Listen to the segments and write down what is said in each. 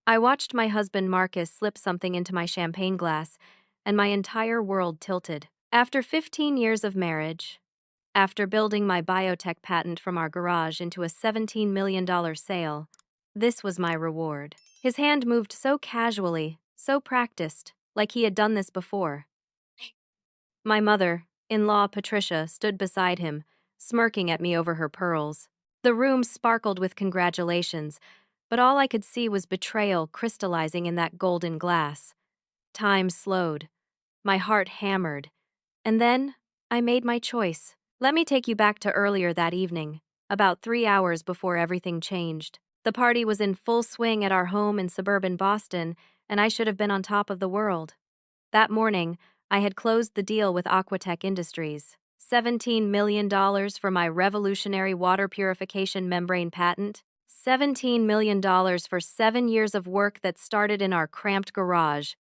I watched my husband Marcus slip something into my champagne glass, and my entire world tilted. After 15 years of marriage, after building my biotech patent from our garage into a $17 million sale, this was my reward. His hand moved so casually, so practiced, like he had done this before. My mother-in-law Patricia stood beside him, smirking at me over her pearls. The room sparkled with congratulations, but all I could see was betrayal crystallizing in that golden glass. Time slowed. My heart hammered. And then, I made my choice. Let me take you back to earlier that evening, about 3 hours before everything changed. The party was in full swing at our home in suburban Boston, and I should have been on top of the world. That morning, I had closed the deal with Aquatech Industries. $17 million for my revolutionary water purification membrane patent. $17 million for 7 years of work that started in our cramped garage.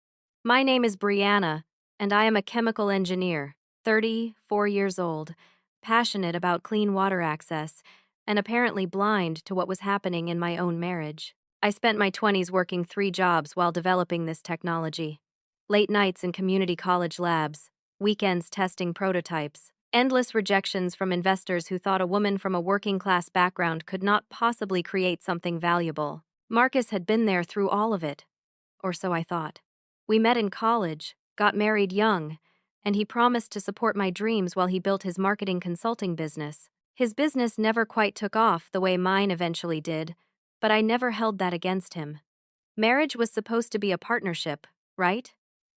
My name is Brianna, and I am a chemical engineer, 34 years old, passionate about clean water access, and apparently blind to what was happening in my own marriage. I spent my 20s working 3 jobs while developing this technology. Late nights in community college labs, weekends testing prototypes, endless rejections from investors who thought a woman from a working-class background could not possibly create something valuable. Marcus had been there through all of it, or so I thought. We met in college, got married young, and he promised to support my dreams while he built his marketing consulting business. His business never quite took off the way mine eventually did, but I never held that against him. Marriage was supposed to be a partnership, right?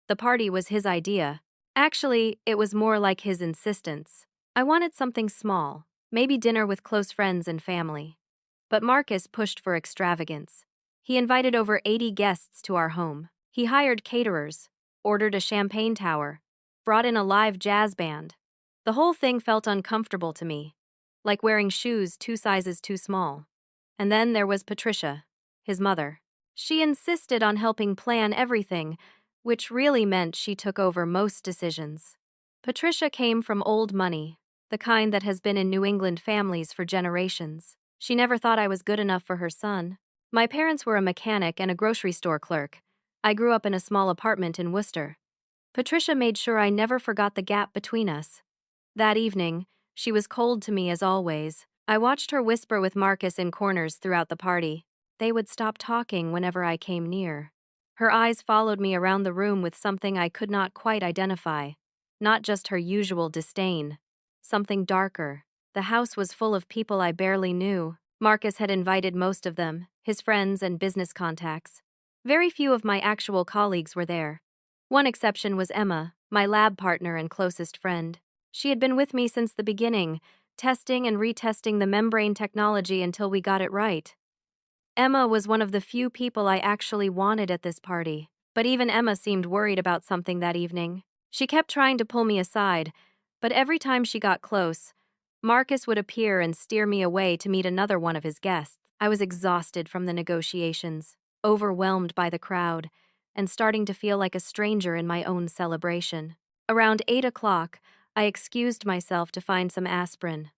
The party was his idea. Actually, it was more like his insistence. I wanted something small, maybe dinner with close friends and family. But Marcus pushed for extravagance. He invited over 80 guests to our home. He hired caterers, ordered a champagne tower, brought in a live jazz band. The whole thing felt uncomfortable to me, like wearing shoes 2 sizes too small. And then there was Patricia, his mother. She insisted on helping plan everything, which really meant she took over most decisions. Patricia came from old money, the kind that has been in New England families for generations. She never thought I was good enough for her son. My parents were a mechanic and a grocery store clerk. I grew up in a small apartment in Worcester. Patricia made sure I never forgot the gap between us. That evening, she was cold to me as always. I watched her whisper with Marcus in corners throughout the party. They would stop talking whenever I came near. Her eyes followed me around the room with something I could not quite identify. Not just her usual disdain. Something darker. The house was full of people I barely knew. Marcus had invited most of them, his friends and business contacts. Very few of my actual colleagues were there. One exception was Emma, my lab partner and closest friend. She had been with me since the beginning, testing and retesting the membrane technology until we got it right. Emma was one of the few people I actually wanted at this party, but even Emma seemed worried about something that evening. She kept trying to pull me aside, but every time she got close, Marcus would appear and steer me away to meet another one of his guests. I was exhausted from the negotiations, overwhelmed by the crowd, and starting to feel like a stranger in my own celebration. Around 8 o'clock, I excused myself to find some aspirin.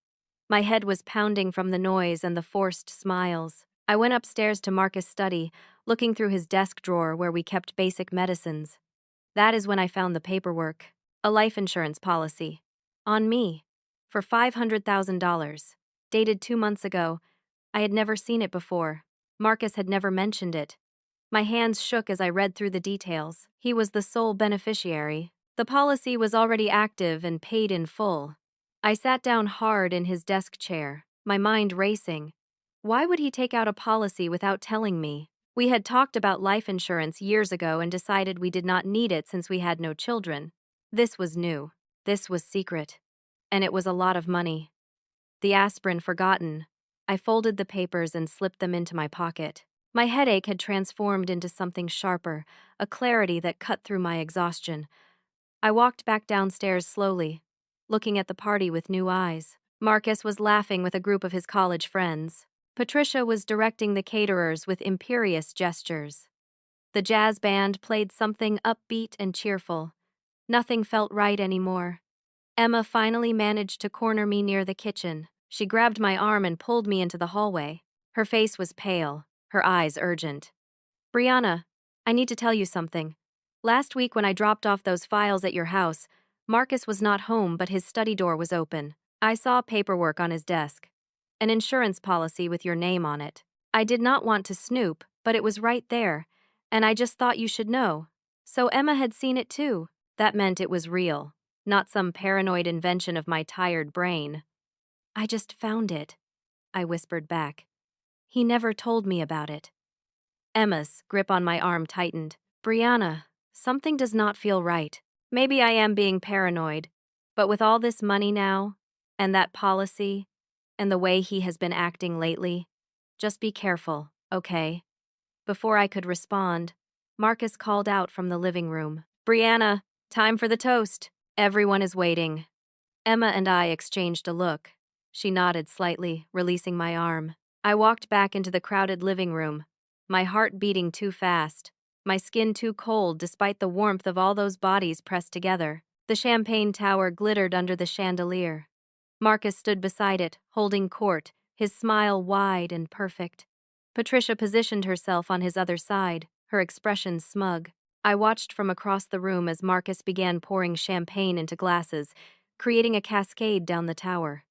My head was pounding from the noise and the forced smiles. I went upstairs to Marcus' study, looking through his desk drawer where we kept basic medicines. That is when I found the paperwork. A life insurance policy. On me. For $500,000. Dated 2 months ago. I had never seen it before. Marcus had never mentioned it. My hands shook as I read through the details. He was the sole beneficiary. The policy was already active and paid in full. I sat down hard in his desk chair, my mind racing. Why would he take out a policy without telling me? We had talked about life insurance years ago and decided we did not need it since we had no children. This was new. This was secret. And it was a lot of money. The aspirin forgotten. I folded the papers and slipped them into my pocket. My headache had transformed into something sharper, a clarity that cut through my exhaustion. I walked back downstairs slowly, looking at the party with new eyes. Marcus was laughing with a group of his college friends. Patricia was directing the caterers with imperious gestures. The jazz band played something upbeat and cheerful. Nothing felt right anymore. Emma finally managed to corner me near the kitchen. She grabbed my arm and pulled me into the hallway. Her face was pale, her eyes urgent. Brianna, I need to tell you something. Last week when I dropped off those files at your house, Marcus was not home, but his study door was open. I saw paperwork on his desk. An insurance policy with your name on it. I did not want to snoop, but it was right there, and I just thought you should know. So Emma had seen it too. That meant it was real, not some paranoid invention of my tired brain. I just found it, I whispered back. He never told me about it. Emma's grip on my arm tightened. Brianna, something does not feel right. Maybe I am being paranoid, but with all this money now, and that policy, and the way he has been acting lately, just be careful, okay? Before I could respond, Marcus called out from the living room. Brianna, time for the toast. Everyone is waiting. Emma and I exchanged a look. She nodded slightly, releasing my arm. I walked back into the crowded living room, my heart beating too fast, my skin too cold despite the warmth of all those bodies pressed together. The champagne tower glittered under the chandelier. Marcus stood beside it, holding court, his smile wide and perfect. Patricia positioned herself on his other side, her expression smug. I watched from across the room as Marcus began pouring champagne into glasses, creating a cascade down the tower.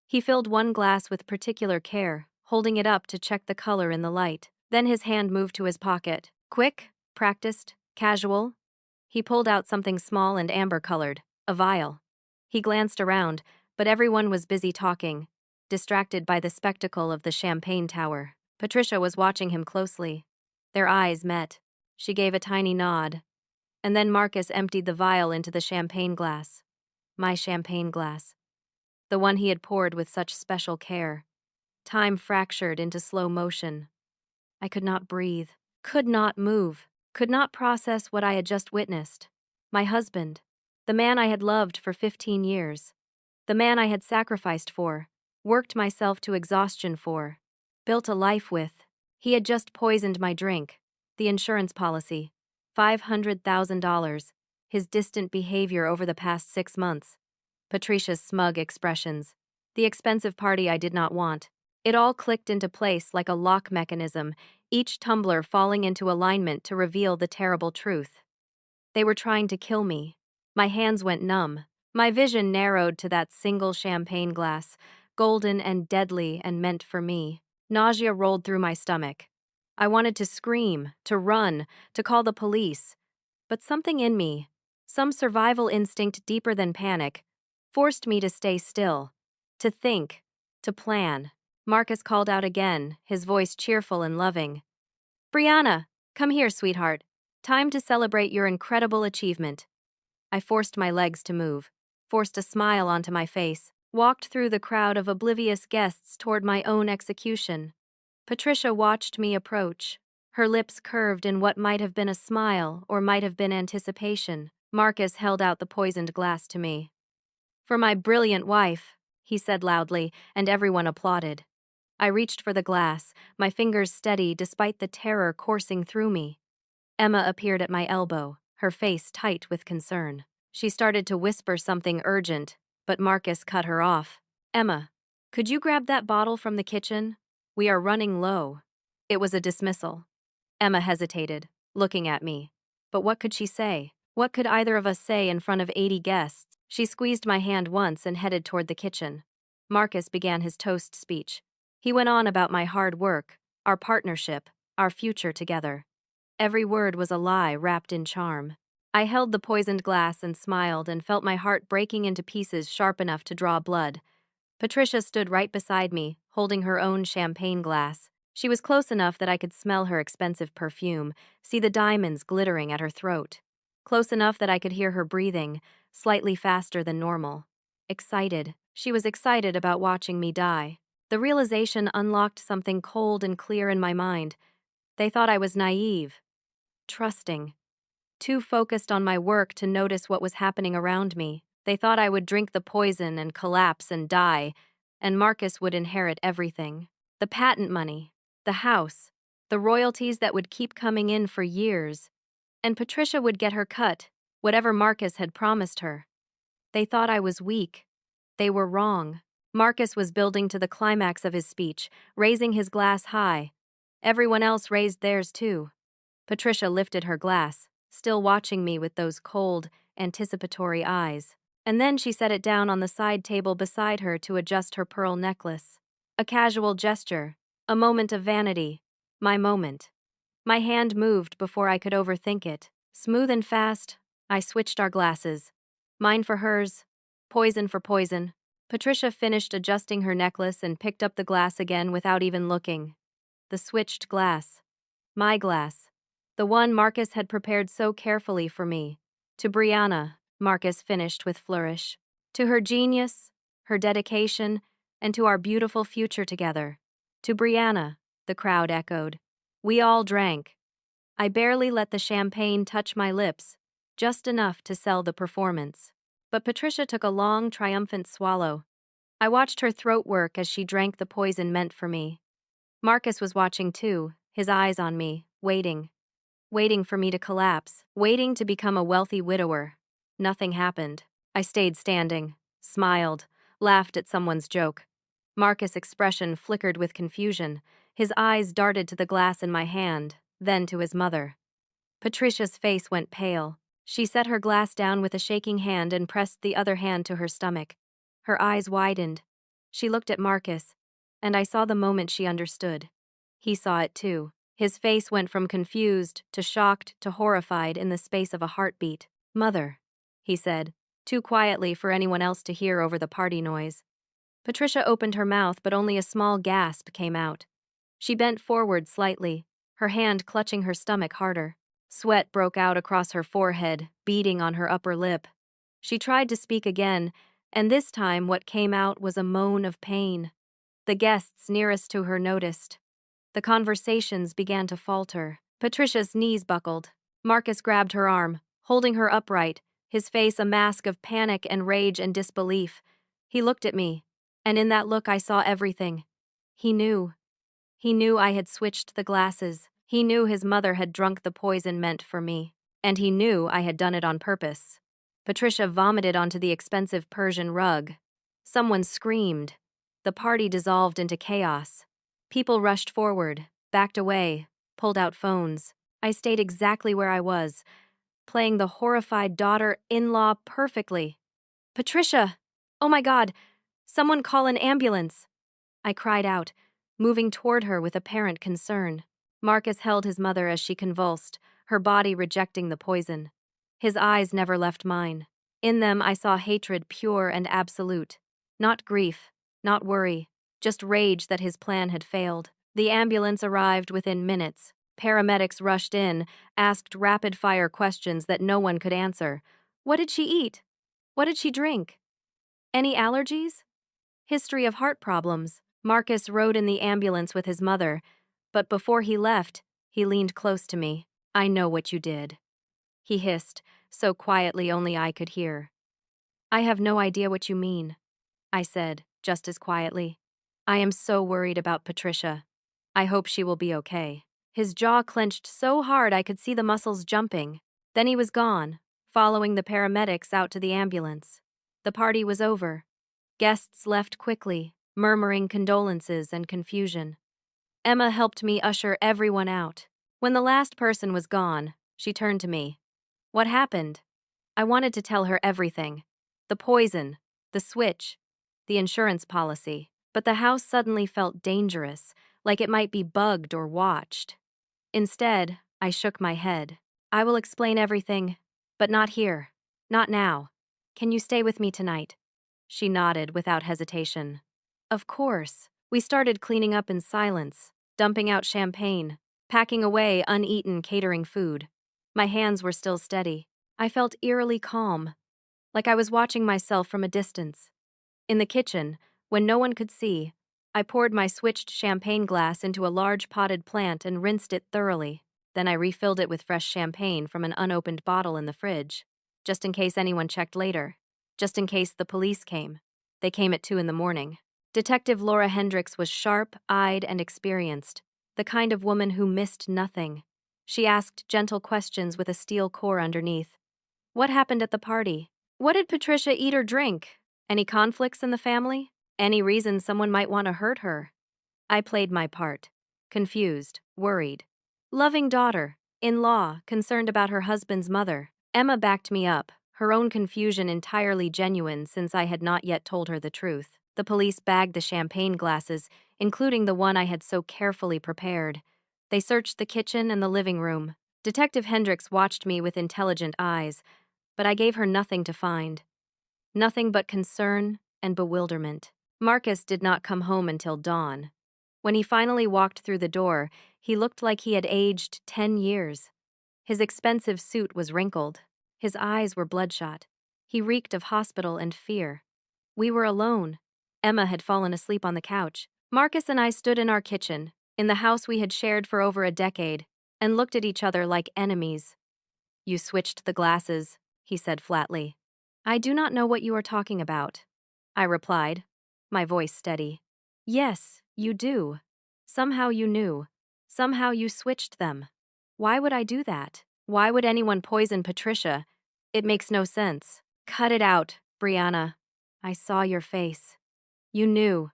He filled one glass with particular care, holding it up to check the color in the light. Then his hand moved to his pocket. Quick, practiced, casual. He pulled out something small and amber-colored, a vial. He glanced around, but everyone was busy talking, distracted by the spectacle of the champagne tower. Patricia was watching him closely. Their eyes met. She gave a tiny nod. And then Marcus emptied the vial into the champagne glass. My champagne glass. The one he had poured with such special care. Time fractured into slow motion. I could not breathe, could not move, could not process what I had just witnessed. My husband, the man I had loved for 15 years, the man I had sacrificed for, worked myself to exhaustion for, built a life with. He had just poisoned my drink, the insurance policy, $500,000, his distant behavior over the past 6 months, Patricia's smug expressions, the expensive party I did not want. It all clicked into place like a lock mechanism, each tumbler falling into alignment to reveal the terrible truth. They were trying to kill me. My hands went numb. My vision narrowed to that single champagne glass, golden and deadly and meant for me. Nausea rolled through my stomach. I wanted to scream, to run, to call the police. But something in me, some survival instinct deeper than panic, forced me to stay still, to think, to plan. Marcus called out again, his voice cheerful and loving. Brianna, come here, sweetheart. Time to celebrate your incredible achievement. I forced my legs to move, forced a smile onto my face, walked through the crowd of oblivious guests toward my own execution. Patricia watched me approach, her lips curved in what might have been a smile or might have been anticipation. Marcus held out the poisoned glass to me. For my brilliant wife, he said loudly, and everyone applauded. I reached for the glass, my fingers steady despite the terror coursing through me. Emma appeared at my elbow, her face tight with concern. She started to whisper something urgent, but Marcus cut her off. Emma, could you grab that bottle from the kitchen? We are running low. It was a dismissal. Emma hesitated, looking at me. But what could she say? What could either of us say in front of 80 guests? She squeezed my hand once and headed toward the kitchen. Marcus began his toast speech. He went on about my hard work, our partnership, our future together. Every word was a lie wrapped in charm. I held the poisoned glass and smiled and felt my heart breaking into pieces sharp enough to draw blood. Patricia stood right beside me, holding her own champagne glass. She was close enough that I could smell her expensive perfume, see the diamonds glittering at her throat. Close enough that I could hear her breathing, slightly faster than normal. Excited. She was excited about watching me die. The realization unlocked something cold and clear in my mind. They thought I was naive, trusting, too focused on my work to notice what was happening around me. They thought I would drink the poison and collapse and die, and Marcus would inherit everything. The patent money, the house, the royalties that would keep coming in for years. And Patricia would get her cut, whatever Marcus had promised her. They thought I was weak. They were wrong. Marcus was building to the climax of his speech, raising his glass high. Everyone else raised theirs too. Patricia lifted her glass, still watching me with those cold, anticipatory eyes. And then she set it down on the side table beside her to adjust her pearl necklace. A casual gesture, a moment of vanity. My moment. My hand moved before I could overthink it. Smooth and fast, I switched our glasses. Mine for hers, poison for poison. Patricia finished adjusting her necklace and picked up the glass again without even looking. The switched glass. My glass. The one Marcus had prepared so carefully for me. To Brianna, Marcus finished with flourish. To her genius, her dedication, and to our beautiful future together. To Brianna, the crowd echoed. We all drank. I barely let the champagne touch my lips, just enough to sell the performance. But Patricia took a long, triumphant swallow. I watched her throat work as she drank the poison meant for me. Marcus was watching too, his eyes on me, waiting for me to collapse, waiting to become a wealthy widower. Nothing happened. I stayed standing, smiled, laughed at someone's joke. Marcus' expression flickered with confusion. His eyes darted to the glass in my hand, then to his mother. Patricia's face went pale. She set her glass down with a shaking hand and pressed the other hand to her stomach. Her eyes widened. She looked at Marcus, and I saw the moment she understood. He saw it too. His face went from confused to shocked to horrified in the space of a heartbeat. "Mother," he said, too quietly for anyone else to hear over the party noise. Patricia opened her mouth, but only a small gasp came out. She bent forward slightly, her hand clutching her stomach harder. Sweat broke out across her forehead, beading on her upper lip. She tried to speak again, and this time what came out was a moan of pain. The guests nearest to her noticed. The conversations began to falter. Patricia's knees buckled. Marcus grabbed her arm, holding her upright, his face a mask of panic and rage and disbelief. He looked at me, and in that look I saw everything. He knew. He knew I had switched the glasses. He knew his mother had drunk the poison meant for me. And he knew I had done it on purpose. Patricia vomited onto the expensive Persian rug. Someone screamed. The party dissolved into chaos. People rushed forward, backed away, pulled out phones. I stayed exactly where I was, playing the horrified daughter-in-law perfectly. "Patricia! Oh my God! Someone call an ambulance!" I cried out, moving toward her with apparent concern. Marcus held his mother as she convulsed, her body rejecting the poison. His eyes never left mine. In them I saw hatred pure and absolute. Not grief, not worry, just rage that his plan had failed. The ambulance arrived within minutes. Paramedics rushed in, asked rapid-fire questions that no one could answer. What did she eat? What did she drink? Any allergies? History of heart problems. Marcus rode in the ambulance with his mother, but before he left, he leaned close to me. "I know what you did," he hissed, so quietly only I could hear. "I have no idea what you mean," I said, just as quietly. "I am so worried about Patricia. I hope she will be okay." His jaw clenched so hard I could see the muscles jumping. Then he was gone, following the paramedics out to the ambulance. The party was over. Guests left quickly, murmuring condolences and confusion. Emma helped me usher everyone out. When the last person was gone, she turned to me. "What happened?" I wanted to tell her everything. The poison, the switch, the insurance policy. But the house suddenly felt dangerous, like it might be bugged or watched. Instead, I shook my head. "I will explain everything, but not here. Not now. Can you stay with me tonight?" She nodded without hesitation. Of course. We started cleaning up in silence, dumping out champagne, packing away uneaten catering food. My hands were still steady. I felt eerily calm, like I was watching myself from a distance. In the kitchen, when no one could see, I poured my switched champagne glass into a large potted plant and rinsed it thoroughly. Then I refilled it with fresh champagne from an unopened bottle in the fridge, just in case anyone checked later, just in case the police came. They came at 2 in the morning. Detective Laura Hendricks was sharp-eyed and experienced, the kind of woman who missed nothing. She asked gentle questions with a steel core underneath. What happened at the party? What did Patricia eat or drink? Any conflicts in the family? Any reason someone might want to hurt her? I played my part. Confused, worried. Loving daughter. In law, concerned about her husband's mother. Emma backed me up, her own confusion entirely genuine since I had not yet told her the truth. The police bagged the champagne glasses, including the one I had so carefully prepared. They searched the kitchen and the living room. Detective Hendricks watched me with intelligent eyes, but I gave her nothing to find. Nothing but concern and bewilderment. Marcus did not come home until dawn. When he finally walked through the door, he looked like he had aged 10 years. His expensive suit was wrinkled. His eyes were bloodshot. He reeked of hospital and fear. We were alone. Emma had fallen asleep on the couch. Marcus and I stood in our kitchen, in the house we had shared for over a decade, and looked at each other like enemies. "You switched the glasses," he said flatly. "I do not know what you are talking about," I replied, my voice steady. "Yes, you do. Somehow you knew. Somehow you switched them. Why would I do that? Why would anyone poison Patricia? It makes no sense." "Cut it out, Brianna. I saw your face. You knew."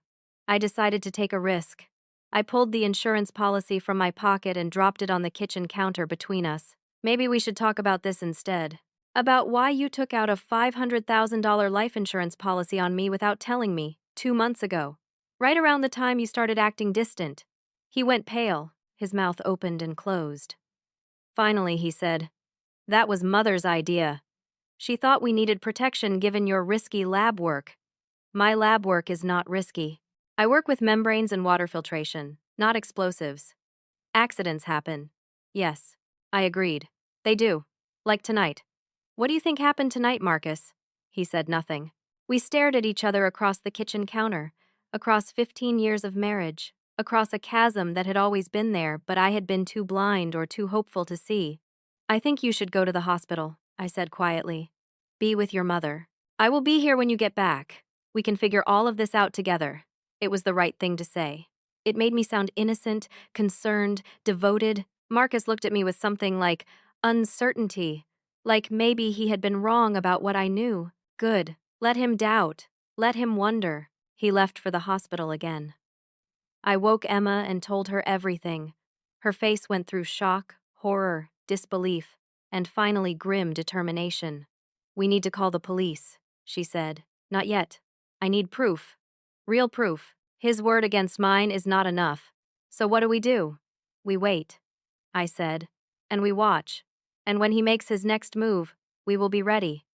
I decided to take a risk. I pulled the insurance policy from my pocket and dropped it on the kitchen counter between us. "Maybe we should talk about this instead. About why you took out a $500,000 life insurance policy on me without telling me, 2 months ago. Right around the time you started acting distant." He went pale, his mouth opened and closed. Finally, he said, "That was Mother's idea. She thought we needed protection given your risky lab work. My lab work is not risky. I work with membranes and water filtration, not explosives. Accidents happen." "Yes," I agreed. "They do. Like tonight." "What do you think happened tonight, Marcus?" He said nothing. We stared at each other across the kitchen counter, across 15 years of marriage, across a chasm that had always been there but I had been too blind or too hopeful to see. "I think you should go to the hospital," I said quietly. "Be with your mother. I will be here when you get back. We can figure all of this out together." It was the right thing to say. It made me sound innocent, concerned, devoted. Marcus looked at me with something like uncertainty, like maybe he had been wrong about what I knew. Good. Let him doubt. Let him wonder. He left for the hospital again. I woke Emma and told her everything. Her face went through shock, horror, disbelief, and finally grim determination. "We need to call the police," she said. "Not yet. I need proof. Real proof. His word against mine is not enough. So what do? We wait," I said, "and we watch. And when he makes his next move, we will be ready."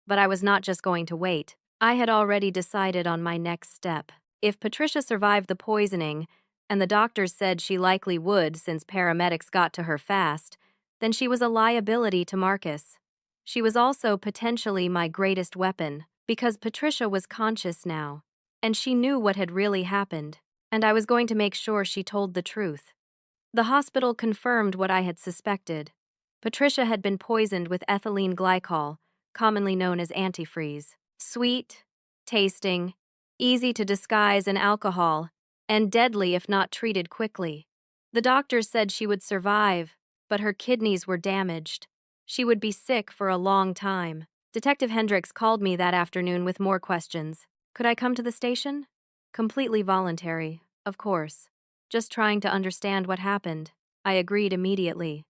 But I was not just going to wait. I had already decided on my next step. If Patricia survived the poisoning, and the doctors said she likely would since paramedics got to her fast, then she was a liability to Marcus. She was also potentially my greatest weapon, because Patricia was conscious now, and she knew what had really happened, and I was going to make sure she told the truth. The hospital confirmed what I had suspected. Patricia had been poisoned with ethylene glycol, commonly known as antifreeze. Sweet, tasting, easy to disguise in alcohol, and deadly if not treated quickly. The doctors said she would survive, but her kidneys were damaged. She would be sick for a long time. Detective Hendricks called me that afternoon with more questions. Could I come to the station? Completely voluntary, of course. Just trying to understand what happened. I agreed immediately.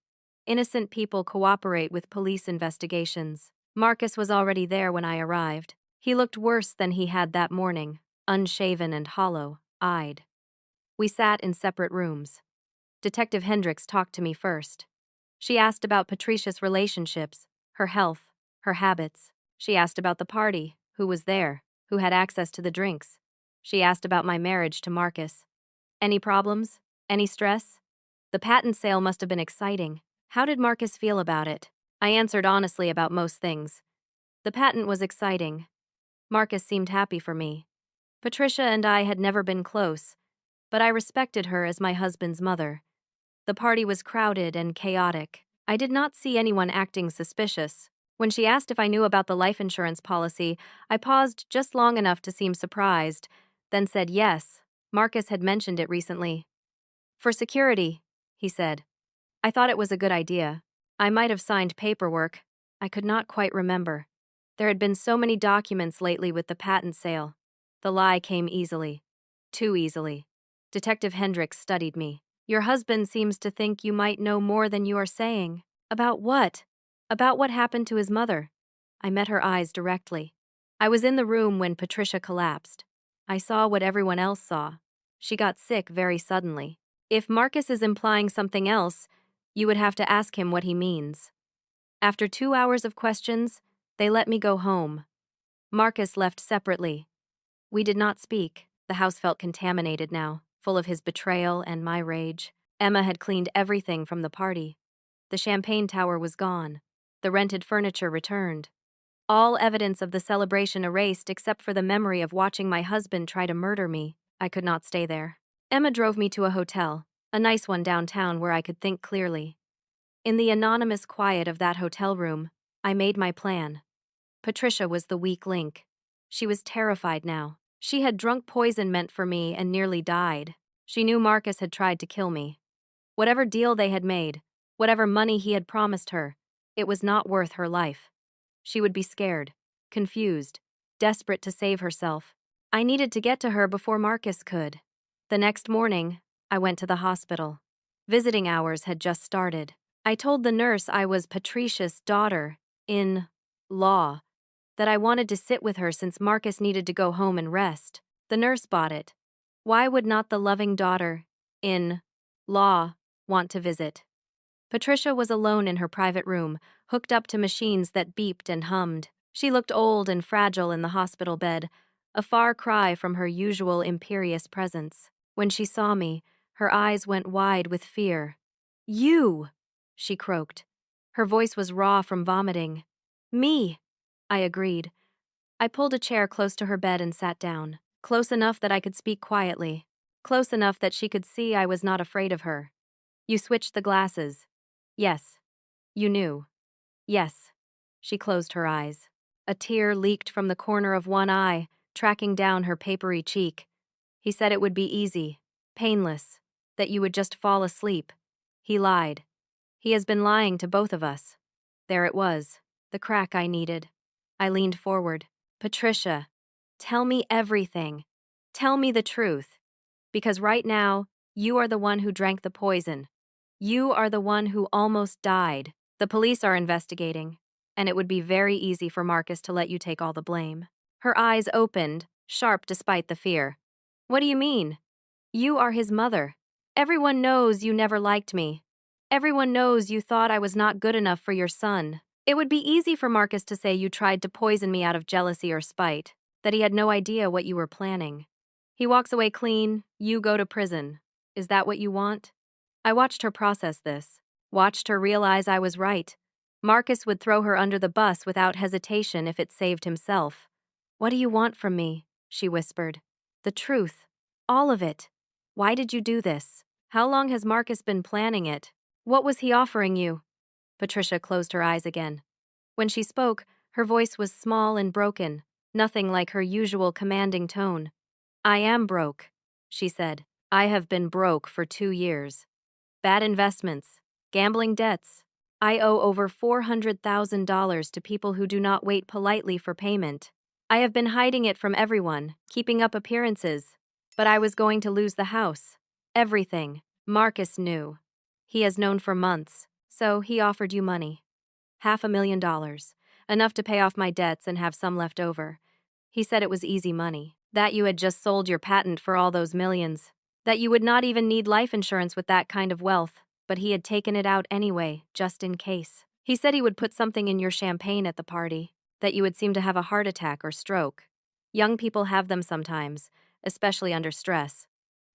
Innocent people cooperate with police investigations. Marcus was already there when I arrived. He looked worse than he had that morning, unshaven and hollow-eyed. We sat in separate rooms. Detective Hendricks talked to me first. She asked about Patricia's relationships, her health, her habits. She asked about the party, who was there, who had access to the drinks. She asked about my marriage to Marcus. Any problems? Any stress? The patent sale must have been exciting. How did Marcus feel about it? I answered honestly about most things. The patent was exciting. Marcus seemed happy for me. Patricia and I had never been close, but I respected her as my husband's mother. The party was crowded and chaotic. I did not see anyone acting suspicious. When she asked if I knew about the life insurance policy, I paused just long enough to seem surprised, then said yes. Marcus had mentioned it recently. "For security," he said. I thought it was a good idea. I might have signed paperwork. I could not quite remember. There had been so many documents lately with the patent sale. The lie came easily. Too easily. Detective Hendricks studied me. Your husband seems to think you might know more than you are saying. About what? About what happened to his mother. I met her eyes directly. I was in the room when Patricia collapsed. I saw what everyone else saw. She got sick very suddenly. If Marcus is implying something else, you would have to ask him what he means. After 2 hours of questions, they let me go home. Marcus left separately. We did not speak. The house felt contaminated now, full of his betrayal and my rage. Emma had cleaned everything from the party. The champagne tower was gone. The rented furniture returned. All evidence of the celebration erased except for the memory of watching my husband try to murder me. I could not stay there. Emma drove me to a hotel, a nice one downtown where I could think clearly. In the anonymous quiet of that hotel room, I made my plan. Patricia was the weak link. She was terrified now. She had drunk poison meant for me and nearly died. She knew Marcus had tried to kill me. Whatever deal they had made, whatever money he had promised her, it was not worth her life. She would be scared, confused, desperate to save herself. I needed to get to her before Marcus could. The next morning, I went to the hospital. Visiting hours had just started. I told the nurse I was Patricia's daughter-in-law, that I wanted to sit with her since Marcus needed to go home and rest. The nurse bought it. Why would not the loving daughter-in-law want to visit? Patricia was alone in her private room, hooked up to machines that beeped and hummed. She looked old and fragile in the hospital bed, a far cry from her usual imperious presence. When she saw me, her eyes went wide with fear. "You!" she croaked. Her voice was raw from vomiting. "Me!" I agreed. I pulled a chair close to her bed and sat down, close enough that I could speak quietly, close enough that she could see I was not afraid of her. "You switched the glasses." "Yes." "You knew." "Yes." She closed her eyes. A tear leaked from the corner of one eye, tracking down her papery cheek. "He said it would be easy, painless, that you would just fall asleep. He lied. He has been lying to both of us." There it was, the crack I needed. I leaned forward. "Patricia, tell me everything. Tell me the truth. Because right now, you are the one who drank the poison. You are the one who almost died. The police are investigating, and it would be very easy for Marcus to let you take all the blame." Her eyes opened, sharp despite the fear. "What do you mean? You are his mother. Everyone knows you never liked me. Everyone knows you thought I was not good enough for your son. It would be easy for Marcus to say you tried to poison me out of jealousy or spite, that he had no idea what you were planning. He walks away clean, you go to prison. Is that what you want?" I watched her process this, watched her realize I was right. Marcus would throw her under the bus without hesitation if it saved himself. "What do you want from me?" she whispered. "The truth. All of it. Why did you do this? How long has Marcus been planning it? What was he offering you?" Patricia closed her eyes again. When she spoke, her voice was small and broken, nothing like her usual commanding tone. "I am broke," she said. "I have been broke for 2 years. Bad investments, gambling debts. I owe over $400,000 to people who do not wait politely for payment. I have been hiding it from everyone, keeping up appearances. But I was going to lose the house. Everything. Marcus knew. He has known for months, so he offered you money. $500,000, enough to pay off my debts and have some left over. He said it was easy money, that you had just sold your patent for all those millions, that you would not even need life insurance with that kind of wealth, but he had taken it out anyway, just in case. He said he would put something in your champagne at the party, that you would seem to have a heart attack or stroke. Young people have them sometimes, especially under stress.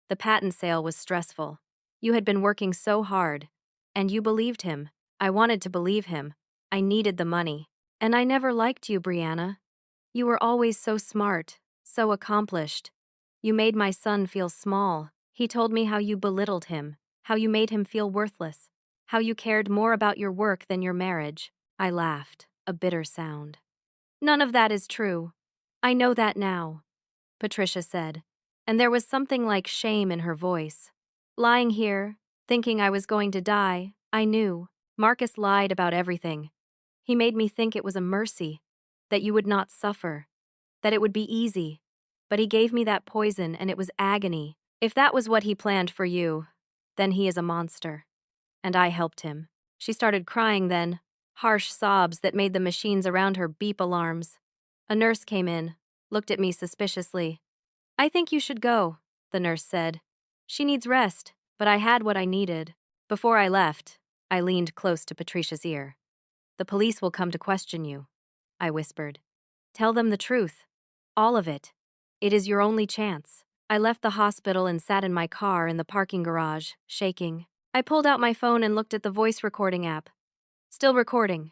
The patent sale was stressful. You had been working so hard, and you believed him. I wanted to believe him. I needed the money. And I never liked you, Brianna. You were always so smart, so accomplished. You made my son feel small. He told me how you belittled him, how you made him feel worthless, how you cared more about your work than your marriage." I laughed, a bitter sound. "None of that is true. I know that now," Patricia said, and there was something like shame in her voice. "Lying here, thinking I was going to die, I knew. Marcus lied about everything. He made me think it was a mercy, that you would not suffer, that it would be easy. But he gave me that poison and it was agony. If that was what he planned for you, then he is a monster. And I helped him. She started crying then, harsh sobs that made the machines around her beep alarms. A nurse came in, looked at me suspiciously. I think you should go, the nurse said. She needs rest, but I had what I needed. Before I left, I leaned close to Patricia's ear. The police will come to question you, I whispered. Tell them the truth. All of it. It is your only chance. I left the hospital and sat in my car in the parking garage, shaking. I pulled out my phone and looked at the voice recording app. Still recording.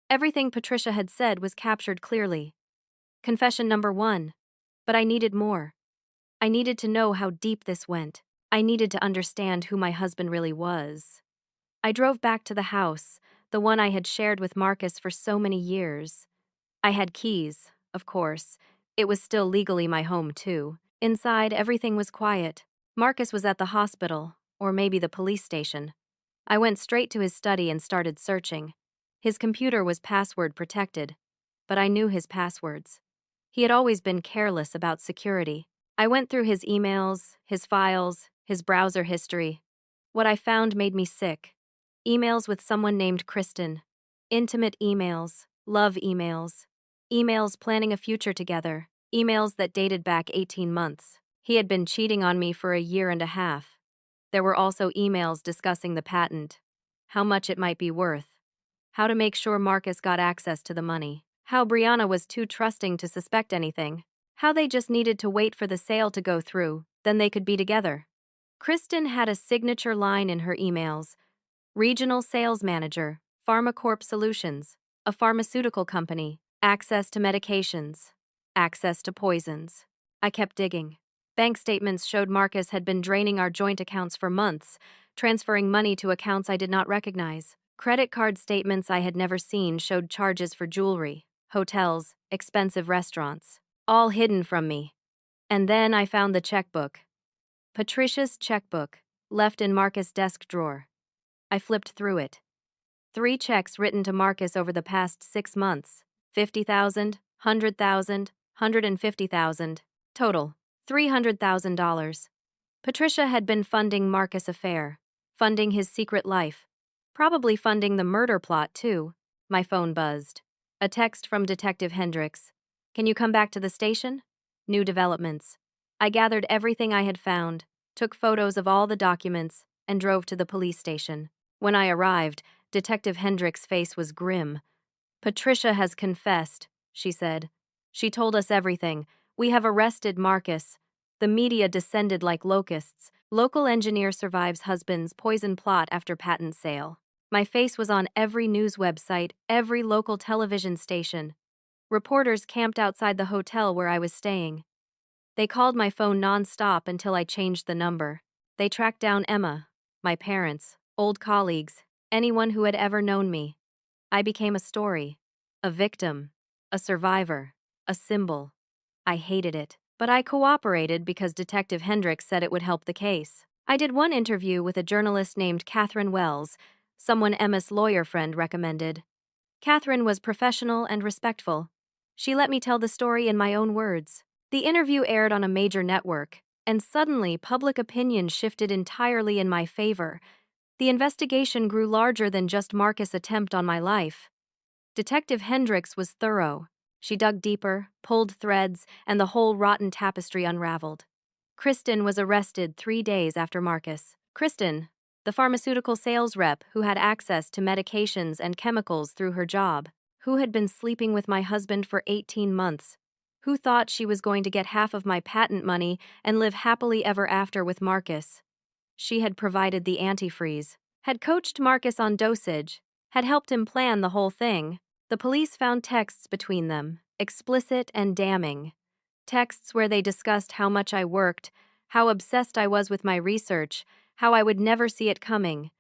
Everything Patricia had said was captured clearly. Confession number 1. But I needed more. I needed to know how deep this went. I needed to understand who my husband really was. I drove back to the house, the one I had shared with Marcus for so many years. I had keys, of course. It was still legally my home, too. Inside, everything was quiet. Marcus was at the hospital, or maybe the police station. I went straight to his study and started searching. His computer was password protected, but I knew his passwords. He had always been careless about security. I went through his emails, his files, his browser history. What I found made me sick. Emails with someone named Kristen. Intimate emails, love emails. Emails planning a future together. Emails that dated back 18 months. He had been cheating on me for a year and a half. There were also emails discussing the patent, how much it might be worth, how to make sure Marcus got access to the money, how Brianna was too trusting to suspect anything, how they just needed to wait for the sale to go through, then they could be together. Kristen had a signature line in her emails. Regional Sales Manager, PharmaCorp Solutions, a pharmaceutical company, access to medications, access to poisons. I kept digging. Bank statements showed Marcus had been draining our joint accounts for months, transferring money to accounts I did not recognize. Credit card statements I had never seen showed charges for jewelry, hotels, expensive restaurants, all hidden from me. And then I found the checkbook. Patricia's checkbook, left in Marcus' desk drawer. I flipped through it. 3 checks written to Marcus over the past 6 months. 50,000, 100,000, 150,000. Total, $300,000. Patricia had been funding Marcus' affair, funding his secret life, probably funding the murder plot too. My phone buzzed. A text from Detective Hendricks. Can you come back to the station? New developments. I gathered everything I had found, took photos of all the documents, and drove to the police station. When I arrived, Detective Hendricks' face was grim. Patricia has confessed, she said. She told us everything. We have arrested Marcus. The media descended like locusts. Local engineer survives husband's poison plot after patent sale. My face was on every news website, every local television station. Reporters camped outside the hotel where I was staying. They called my phone non-stop until I changed the number. They tracked down Emma, my parents, old colleagues, anyone who had ever known me. I became a story, a victim, a survivor, a symbol. I hated it, but I cooperated because Detective Hendricks said it would help the case. I did one interview with a journalist named Catherine Wells, someone Emma's lawyer friend recommended. Catherine was professional and respectful. She let me tell the story in my own words. The interview aired on a major network, and suddenly public opinion shifted entirely in my favor. The investigation grew larger than just Marcus' attempt on my life. Detective Hendricks was thorough. She dug deeper, pulled threads, and the whole rotten tapestry unraveled. Kristen was arrested 3 days after Marcus. Kristen, the pharmaceutical sales rep who had access to medications and chemicals through her job, who had been sleeping with my husband for 18 months, who thought she was going to get half of my patent money and live happily ever after with Marcus. She had provided the antifreeze, had coached Marcus on dosage, had helped him plan the whole thing. The police found texts between them, explicit and damning. Texts where they discussed how much I worked, how obsessed I was with my research, how I would never see it coming.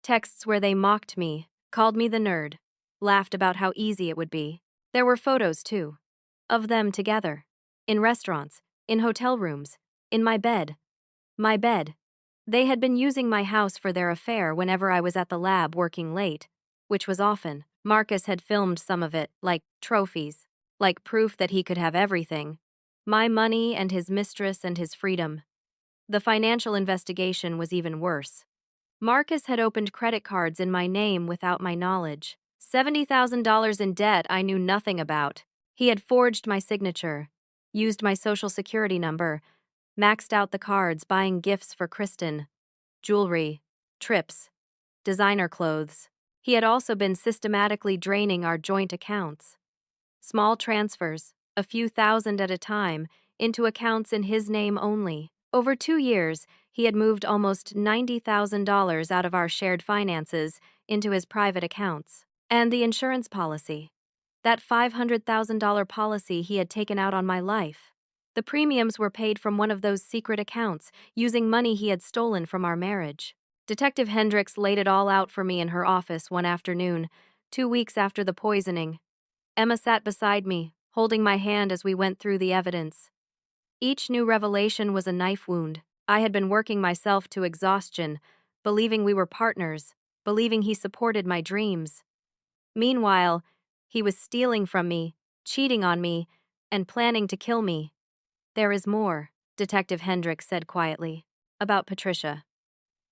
Texts where they mocked me, called me the nerd, laughed about how easy it would be. There were photos, too, of them together, in restaurants, in hotel rooms, in my bed. My bed. They had been using my house for their affair whenever I was at the lab working late, which was often. Marcus had filmed some of it, like trophies, like proof that he could have everything. My money and his mistress and his freedom. The financial investigation was even worse. Marcus had opened credit cards in my name without my knowledge. $70,000 in debt I knew nothing about. He had forged my signature, used my social security number, maxed out the cards buying gifts for Kristen, jewelry, trips, designer clothes. He had also been systematically draining our joint accounts. Small transfers, a few thousand at a time, into accounts in his name only. Over 2 years, he had moved almost $90,000 out of our shared finances into his private accounts. And the insurance policy. That $500,000 policy he had taken out on my life. The premiums were paid from one of those secret accounts, using money he had stolen from our marriage. Detective Hendricks laid it all out for me in her office one afternoon, 2 weeks after the poisoning. Emma sat beside me, holding my hand as we went through the evidence. Each new revelation was a knife wound. I had been working myself to exhaustion, believing we were partners, believing he supported my dreams. Meanwhile, he was stealing from me, cheating on me, and planning to kill me. There is more, Detective Hendricks said quietly, about Patricia.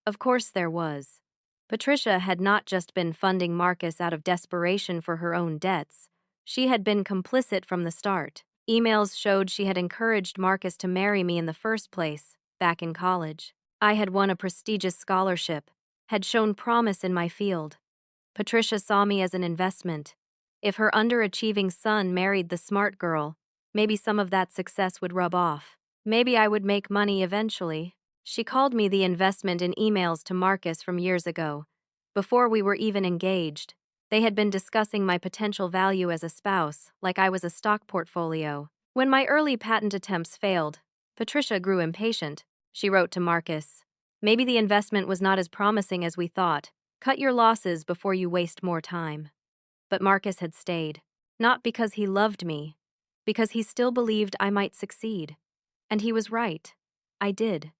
Of course there was. Patricia had not just been funding Marcus out of desperation for her own debts. She had been complicit from the start. Emails showed she had encouraged Marcus to marry me in the first place, back in college. I had won a prestigious scholarship, had shown promise in my field. Patricia saw me as an investment. If her underachieving son married the smart girl, maybe some of that success would rub off. Maybe I would make money eventually. She called me the investment in emails to Marcus from years ago, before we were even engaged. They had been discussing my potential value as a spouse, like I was a stock portfolio. When my early patent attempts failed, Patricia grew impatient. She wrote to Marcus, "Maybe the investment was not as promising as we thought. Cut your losses before you waste more time." But Marcus had stayed. Not because he loved me, because he still believed I might succeed. And he was right. I did.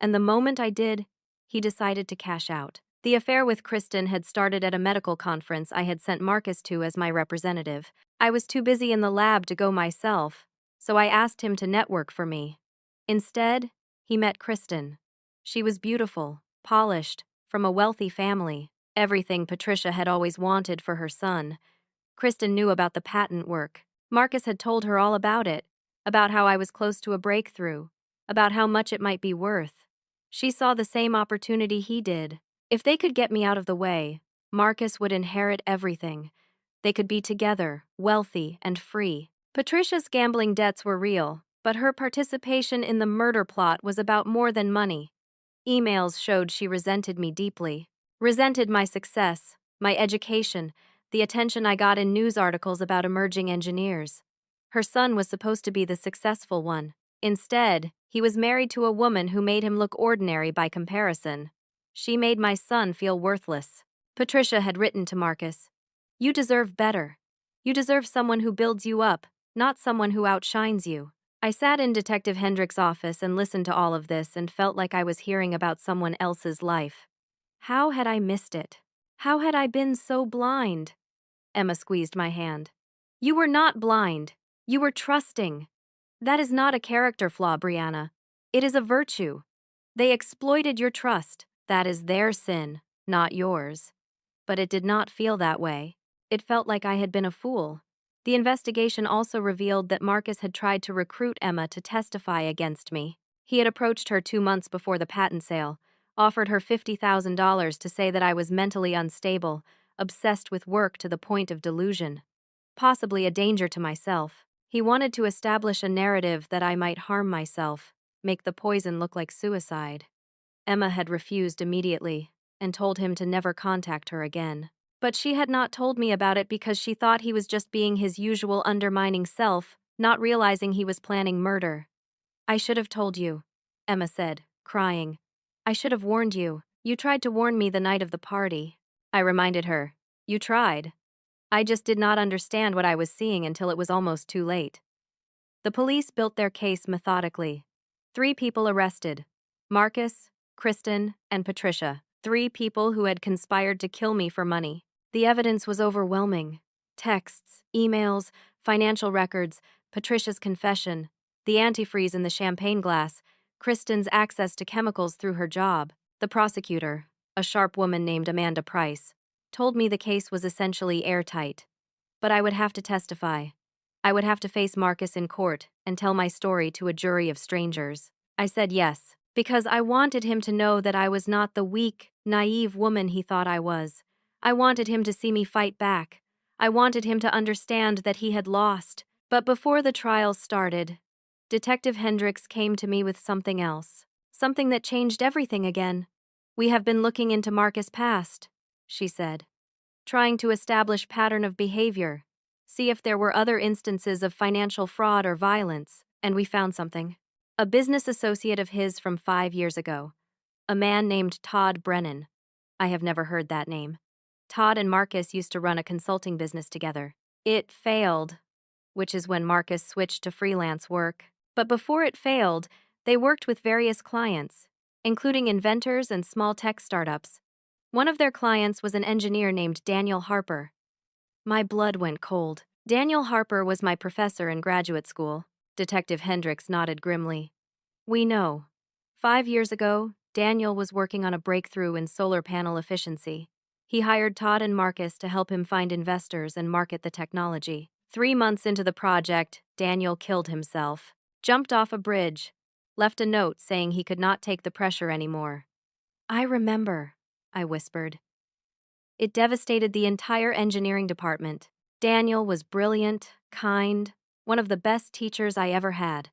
And the moment I did, he decided to cash out. The affair with Kristen had started at a medical conference I had sent Marcus to as my representative. I was too busy in the lab to go myself, so I asked him to network for me. Instead, he met Kristen. She was beautiful, polished, from a wealthy family. Everything Patricia had always wanted for her son. Kristen knew about the patent work. Marcus had told her all about it, about how I was close to a breakthrough, about how much it might be worth. She saw the same opportunity he did. If they could get me out of the way, Marcus would inherit everything. They could be together, wealthy and free. Patricia's gambling debts were real, but her participation in the murder plot was about more than money. Emails showed she resented me deeply. Resented my success, my education, the attention I got in news articles about emerging engineers. Her son was supposed to be the successful one. Instead, he was married to a woman who made him look ordinary by comparison. She made my son feel worthless. Patricia had written to Marcus, "You deserve better. You deserve someone who builds you up, not someone who outshines you." I sat in Detective Hendricks' office and listened to all of this and felt like I was hearing about someone else's life. How had I missed it? How had I been so blind? Emma squeezed my hand. "You were not blind. You were trusting. That is not a character flaw, Brianna. It is a virtue. They exploited your trust. That is their sin, not yours." But it did not feel that way. It felt like I had been a fool. The investigation also revealed that Marcus had tried to recruit Emma to testify against me. He had approached her 2 months before the patent sale, offered her $50,000 to say that I was mentally unstable, obsessed with work to the point of delusion. Possibly a danger to myself. He wanted to establish a narrative that I might harm myself, make the poison look like suicide. Emma had refused immediately and told him to never contact her again. But she had not told me about it because she thought he was just being his usual undermining self, not realizing he was planning murder. "I should have told you," Emma said, crying. "I should have warned you. You tried to warn me the night of the party." I reminded her, "You tried. I just did not understand what I was seeing until it was almost too late." The police built their case methodically. 3 people arrested: Marcus, Kristen, and Patricia. 3 people who had conspired to kill me for money. The evidence was overwhelming. Texts, emails, financial records, Patricia's confession, the antifreeze in the champagne glass, Kristen's access to chemicals through her job. The prosecutor, a sharp woman named Amanda Price, told me the case was essentially airtight. But I would have to testify. I would have to face Marcus in court and tell my story to a jury of strangers. I said yes, because I wanted him to know that I was not the weak, naive woman he thought I was. I wanted him to see me fight back. I wanted him to understand that he had lost. But before the trial started, Detective Hendricks came to me with something else. Something that changed everything again. "We have been looking into Marcus' past," she said, "trying to establish pattern of behavior, see if there were other instances of financial fraud or violence, and we found something. A business associate of his from 5 years ago, a man named Todd Brennan. I have never heard that name. Todd and Marcus used to run a consulting business together. It failed, which is when Marcus switched to freelance work. But before it failed, they worked with various clients, including inventors and small tech startups. One of their clients was an engineer named Daniel Harper. My blood went cold. Daniel Harper was my professor in graduate school. Detective Hendricks nodded grimly. We know. 5 years ago, Daniel was working on a breakthrough in solar panel efficiency. He hired Todd and Marcus to help him find investors and market the technology. 3 months into the project, Daniel killed himself, jumped off a bridge, left a note saying he could not take the pressure anymore. I remember, I whispered. It devastated the entire engineering department. Daniel was brilliant, kind, one of the best teachers I ever had.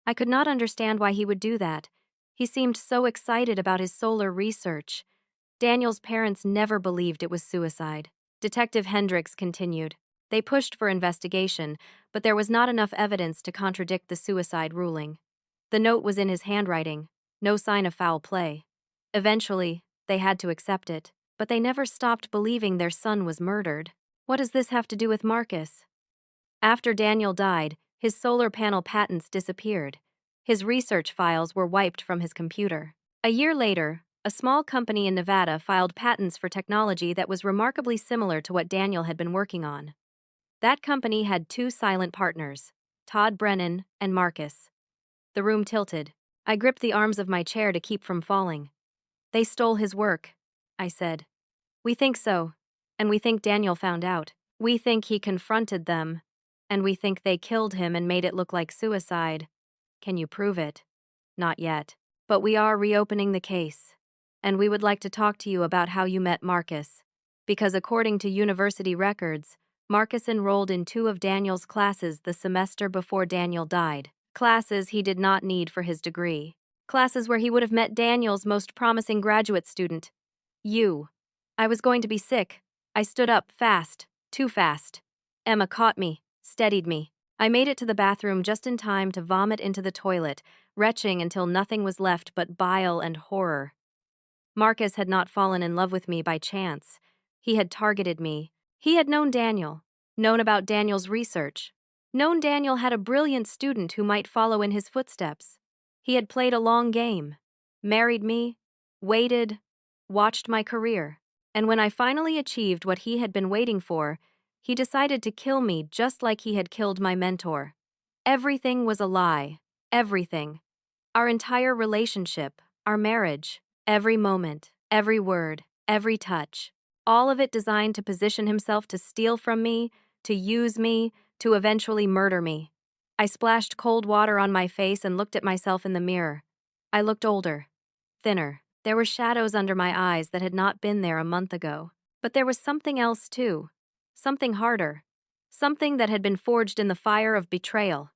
I could not understand why he would do that. He seemed so excited about his solar research. Daniel's parents never believed it was suicide. Detective Hendricks continued. They pushed for investigation, but there was not enough evidence to contradict the suicide ruling. The note was in his handwriting, no sign of foul play. Eventually, they had to accept it, but they never stopped believing their son was murdered. What does this have to do with Marcus? After Daniel died, his solar panel patents disappeared. His research files were wiped from his computer. A year later, a small company in Nevada filed patents for technology that was remarkably similar to what Daniel had been working on. That company had 2 silent partners, Todd Brennan and Marcus. The room tilted. I gripped the arms of my chair to keep from falling. They stole his work, I said. We think so, and we think Daniel found out. We think he confronted them, and we think they killed him and made it look like suicide. Can you prove it? Not yet. But we are reopening the case, and we would like to talk to you about how you met Marcus. Because according to university records, Marcus enrolled in 2 of Daniel's classes the semester before Daniel died. Classes he did not need for his degree. Classes where he would have met Daniel's most promising graduate student. You. I was going to be sick. I stood up fast, too fast. Emma caught me, steadied me. I made it to the bathroom just in time to vomit into the toilet, retching until nothing was left but bile and horror. Marcus had not fallen in love with me by chance. He had targeted me. He had known Daniel, known about Daniel's research, known Daniel had a brilliant student who might follow in his footsteps. He had played a long game, married me, waited, watched my career. And when I finally achieved what he had been waiting for, he decided to kill me just like he had killed my mentor. Everything was a lie. Everything. Our entire relationship, our marriage, every moment, every word, every touch. All of it designed to position himself to steal from me, to use me, to eventually murder me. I splashed cold water on my face and looked at myself in the mirror. I looked older, thinner. There were shadows under my eyes that had not been there a month ago. But there was something else too. Something harder. Something that had been forged in the fire of betrayal.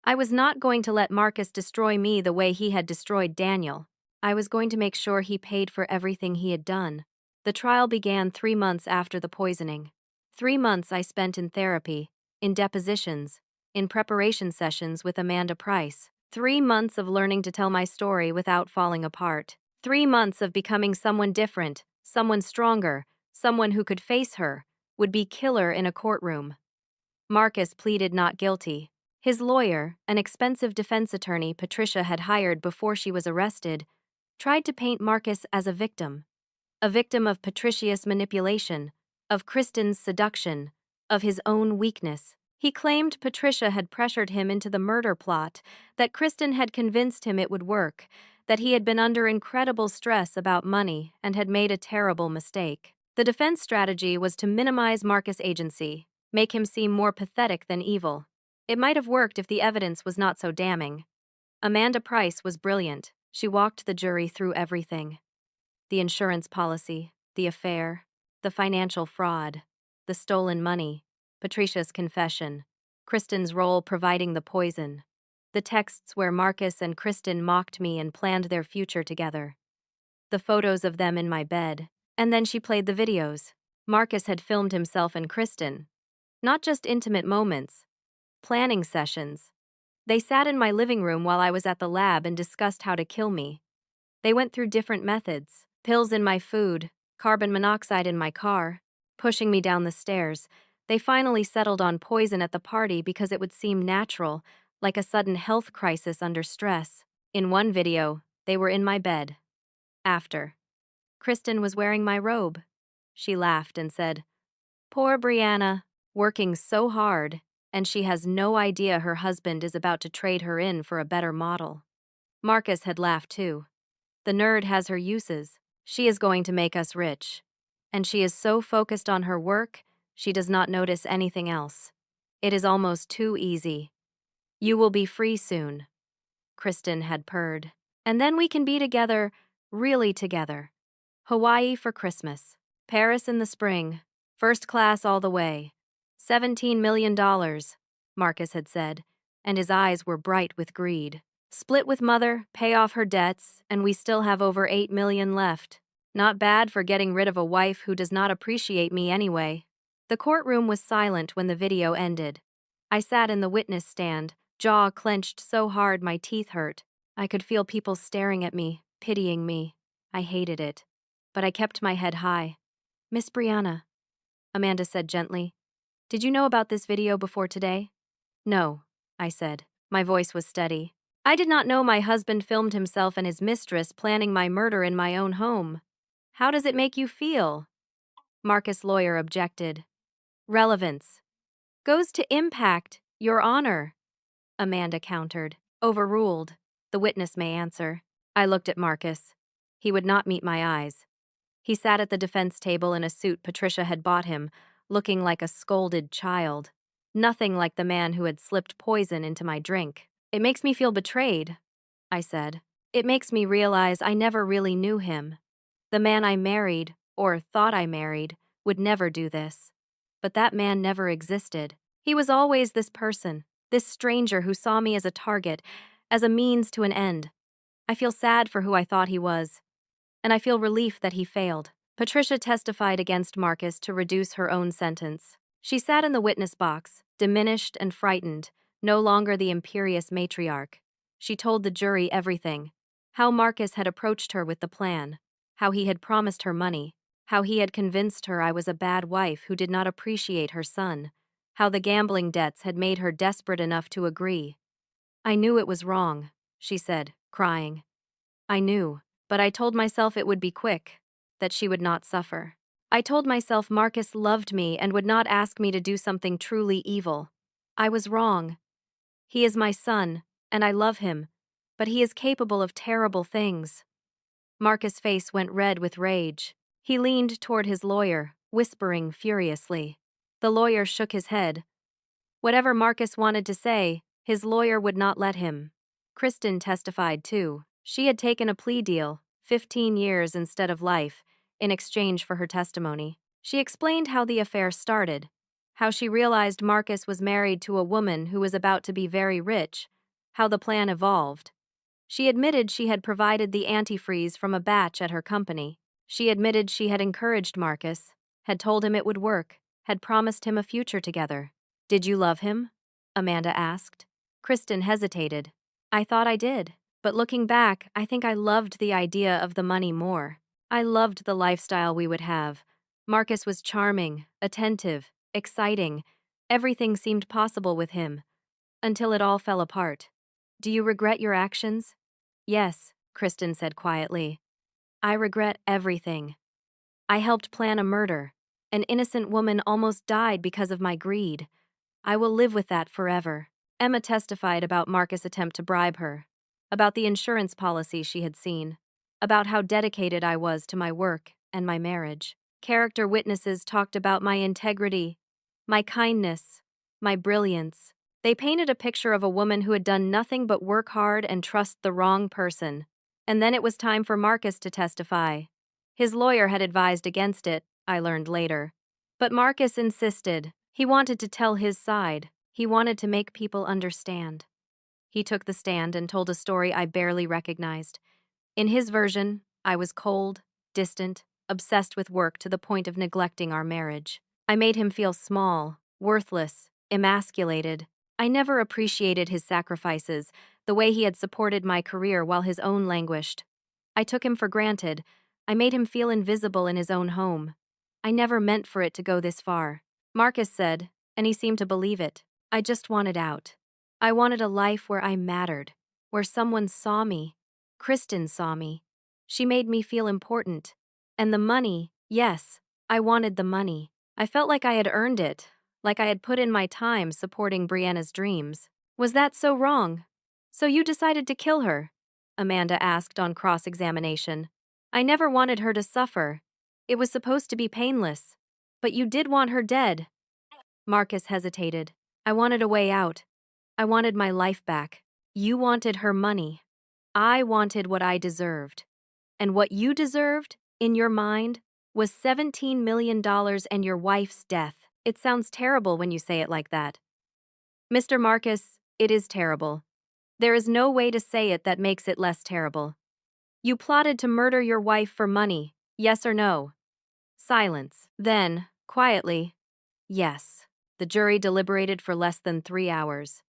I was not going to let Marcus destroy me the way he had destroyed Daniel. I was going to make sure he paid for everything he had done. The trial began 3 months after the poisoning. 3 months I spent in therapy, in depositions, in preparation sessions with Amanda Price. 3 months of learning to tell my story without falling apart. 3 months of becoming someone different, someone stronger, someone who could face her, would be killer in a courtroom. Marcus pleaded not guilty. His lawyer, an expensive defense attorney Patricia had hired before she was arrested, tried to paint Marcus as a victim of Patricia's manipulation, of Kristen's seduction, of his own weakness. He claimed Patricia had pressured him into the murder plot, that Kristen had convinced him it would work, that he had been under incredible stress about money and had made a terrible mistake. The defense strategy was to minimize Marcus' agency, make him seem more pathetic than evil. It might have worked if the evidence was not so damning. Amanda Price was brilliant. She walked the jury through everything: the insurance policy, the affair, the financial fraud, the stolen money, Patricia's confession, Kristen's role providing the poison, the texts where Marcus and Kristen mocked me and planned their future together, the photos of them in my bed, and then she played the videos. Marcus had filmed himself and Kristen. Not just intimate moments, planning sessions. They sat in my living room while I was at the lab and discussed how to kill me. They went through different methods: pills in my food, carbon monoxide in my car, pushing me down the stairs. They finally settled on poison at the party because it would seem natural, like a sudden health crisis under stress. In one video, they were in my bed. After. Kristen was wearing my robe. She laughed and said, "Poor Brianna, working so hard, and she has no idea her husband is about to trade her in for a better model." Marcus had laughed too. "The nerd has her uses. She is going to make us rich. And she is so focused on her work, she does not notice anything else. It is almost too easy. You will be free soon," Kristen had purred. "And then we can be together, really together. Hawaii for Christmas. Paris in the spring. First class all the way. $17 million, Marcus had said, and his eyes were bright with greed. "Split with mother, pay off her debts, and we still have over $8 million left. Not bad for getting rid of a wife who does not appreciate me anyway." The courtroom was silent when the video ended. I sat in the witness stand, jaw clenched so hard my teeth hurt. I could feel people staring at me, pitying me. I hated it. But I kept my head high. "Miss Brianna," Amanda said gently, "did you know about this video before today?" "No," I said. My voice was steady. "I did not know my husband filmed himself and his mistress planning my murder in my own home. How does it make you feel?" Marcus' lawyer objected. "Relevance goes to impact, Your Honor," Amanda countered. "Overruled. The witness may answer." I looked at Marcus. He would not meet my eyes. He sat at the defense table in a suit Patricia had bought him, looking like a scolded child. Nothing like the man who had slipped poison into my drink. "It makes me feel betrayed," I said. "It makes me realize I never really knew him. The man I married, or thought I married, would never do this. But that man never existed. He was always this person, this stranger who saw me as a target, as a means to an end. I feel sad for who I thought he was. And I feel relief that he failed." Patricia testified against Marcus to reduce her own sentence. She sat in the witness box, diminished and frightened, no longer the imperious matriarch. She told the jury everything: how Marcus had approached her with the plan, how he had promised her money, how he had convinced her I was a bad wife who did not appreciate her son, how the gambling debts had made her desperate enough to agree. "I knew it was wrong," she said, crying. "I knew. But I told myself it would be quick, that she would not suffer. I told myself Marcus loved me and would not ask me to do something truly evil. I was wrong. He is my son, and I love him, but he is capable of terrible things." Marcus' face went red with rage. He leaned toward his lawyer, whispering furiously. The lawyer shook his head. Whatever Marcus wanted to say, his lawyer would not let him. Kristen testified too. She had taken a plea deal, 15 years instead of life, in exchange for her testimony. She explained how the affair started, how she realized Marcus was married to a woman who was about to be very rich, how the plan evolved. She admitted she had provided the antifreeze from a batch at her company. She admitted she had encouraged Marcus, had told him it would work, had promised him a future together. "Did you love him?" Amanda asked. Kristen hesitated. "I thought I did. But looking back, I think I loved the idea of the money more. I loved the lifestyle we would have. Marcus was charming, attentive, exciting. Everything seemed possible with him. Until it all fell apart." "Do you regret your actions?" "Yes," Kristen said quietly. "I regret everything. I helped plan a murder. An innocent woman almost died because of my greed. I will live with that forever." Emma testified about Marcus' attempt to bribe her. about the insurance policy she had seen, about how dedicated I was to my work and my marriage. Character witnesses talked about my integrity, my kindness, my brilliance. They painted a picture of a woman who had done nothing but work hard and trust the wrong person. And then it was time for Marcus to testify. His lawyer had advised against it, I learned later. But Marcus insisted. He wanted to tell his side. He wanted to make people understand. He took the stand and told a story I barely recognized. In his version, I was cold, distant, obsessed with work to the point of neglecting our marriage. I made him feel small, worthless, emasculated. I never appreciated his sacrifices, the way he had supported my career while his own languished. I took him for granted. I made him feel invisible in his own home. I never meant for it to go this far. Marcus said, and he seemed to believe it, I just wanted out. I wanted a life where I mattered, where someone saw me. Kristen saw me. She made me feel important. And the money, yes, I wanted the money. I felt like I had earned it, like I had put in my time supporting Brianna's dreams. Was that so wrong? So you decided to kill her? Amanda asked on cross-examination. I never wanted her to suffer. It was supposed to be painless. But you did want her dead. Marcus hesitated. I wanted a way out. I wanted my life back. You wanted her money. I wanted what I deserved. And what you deserved, in your mind, was $17 million and your wife's death. It sounds terrible when you say it like that. Mr. Marcus, it is terrible. There is no way to say it that makes it less terrible. You plotted to murder your wife for money, yes or no? Silence. Then, quietly, yes. The jury deliberated for less than 3 hours.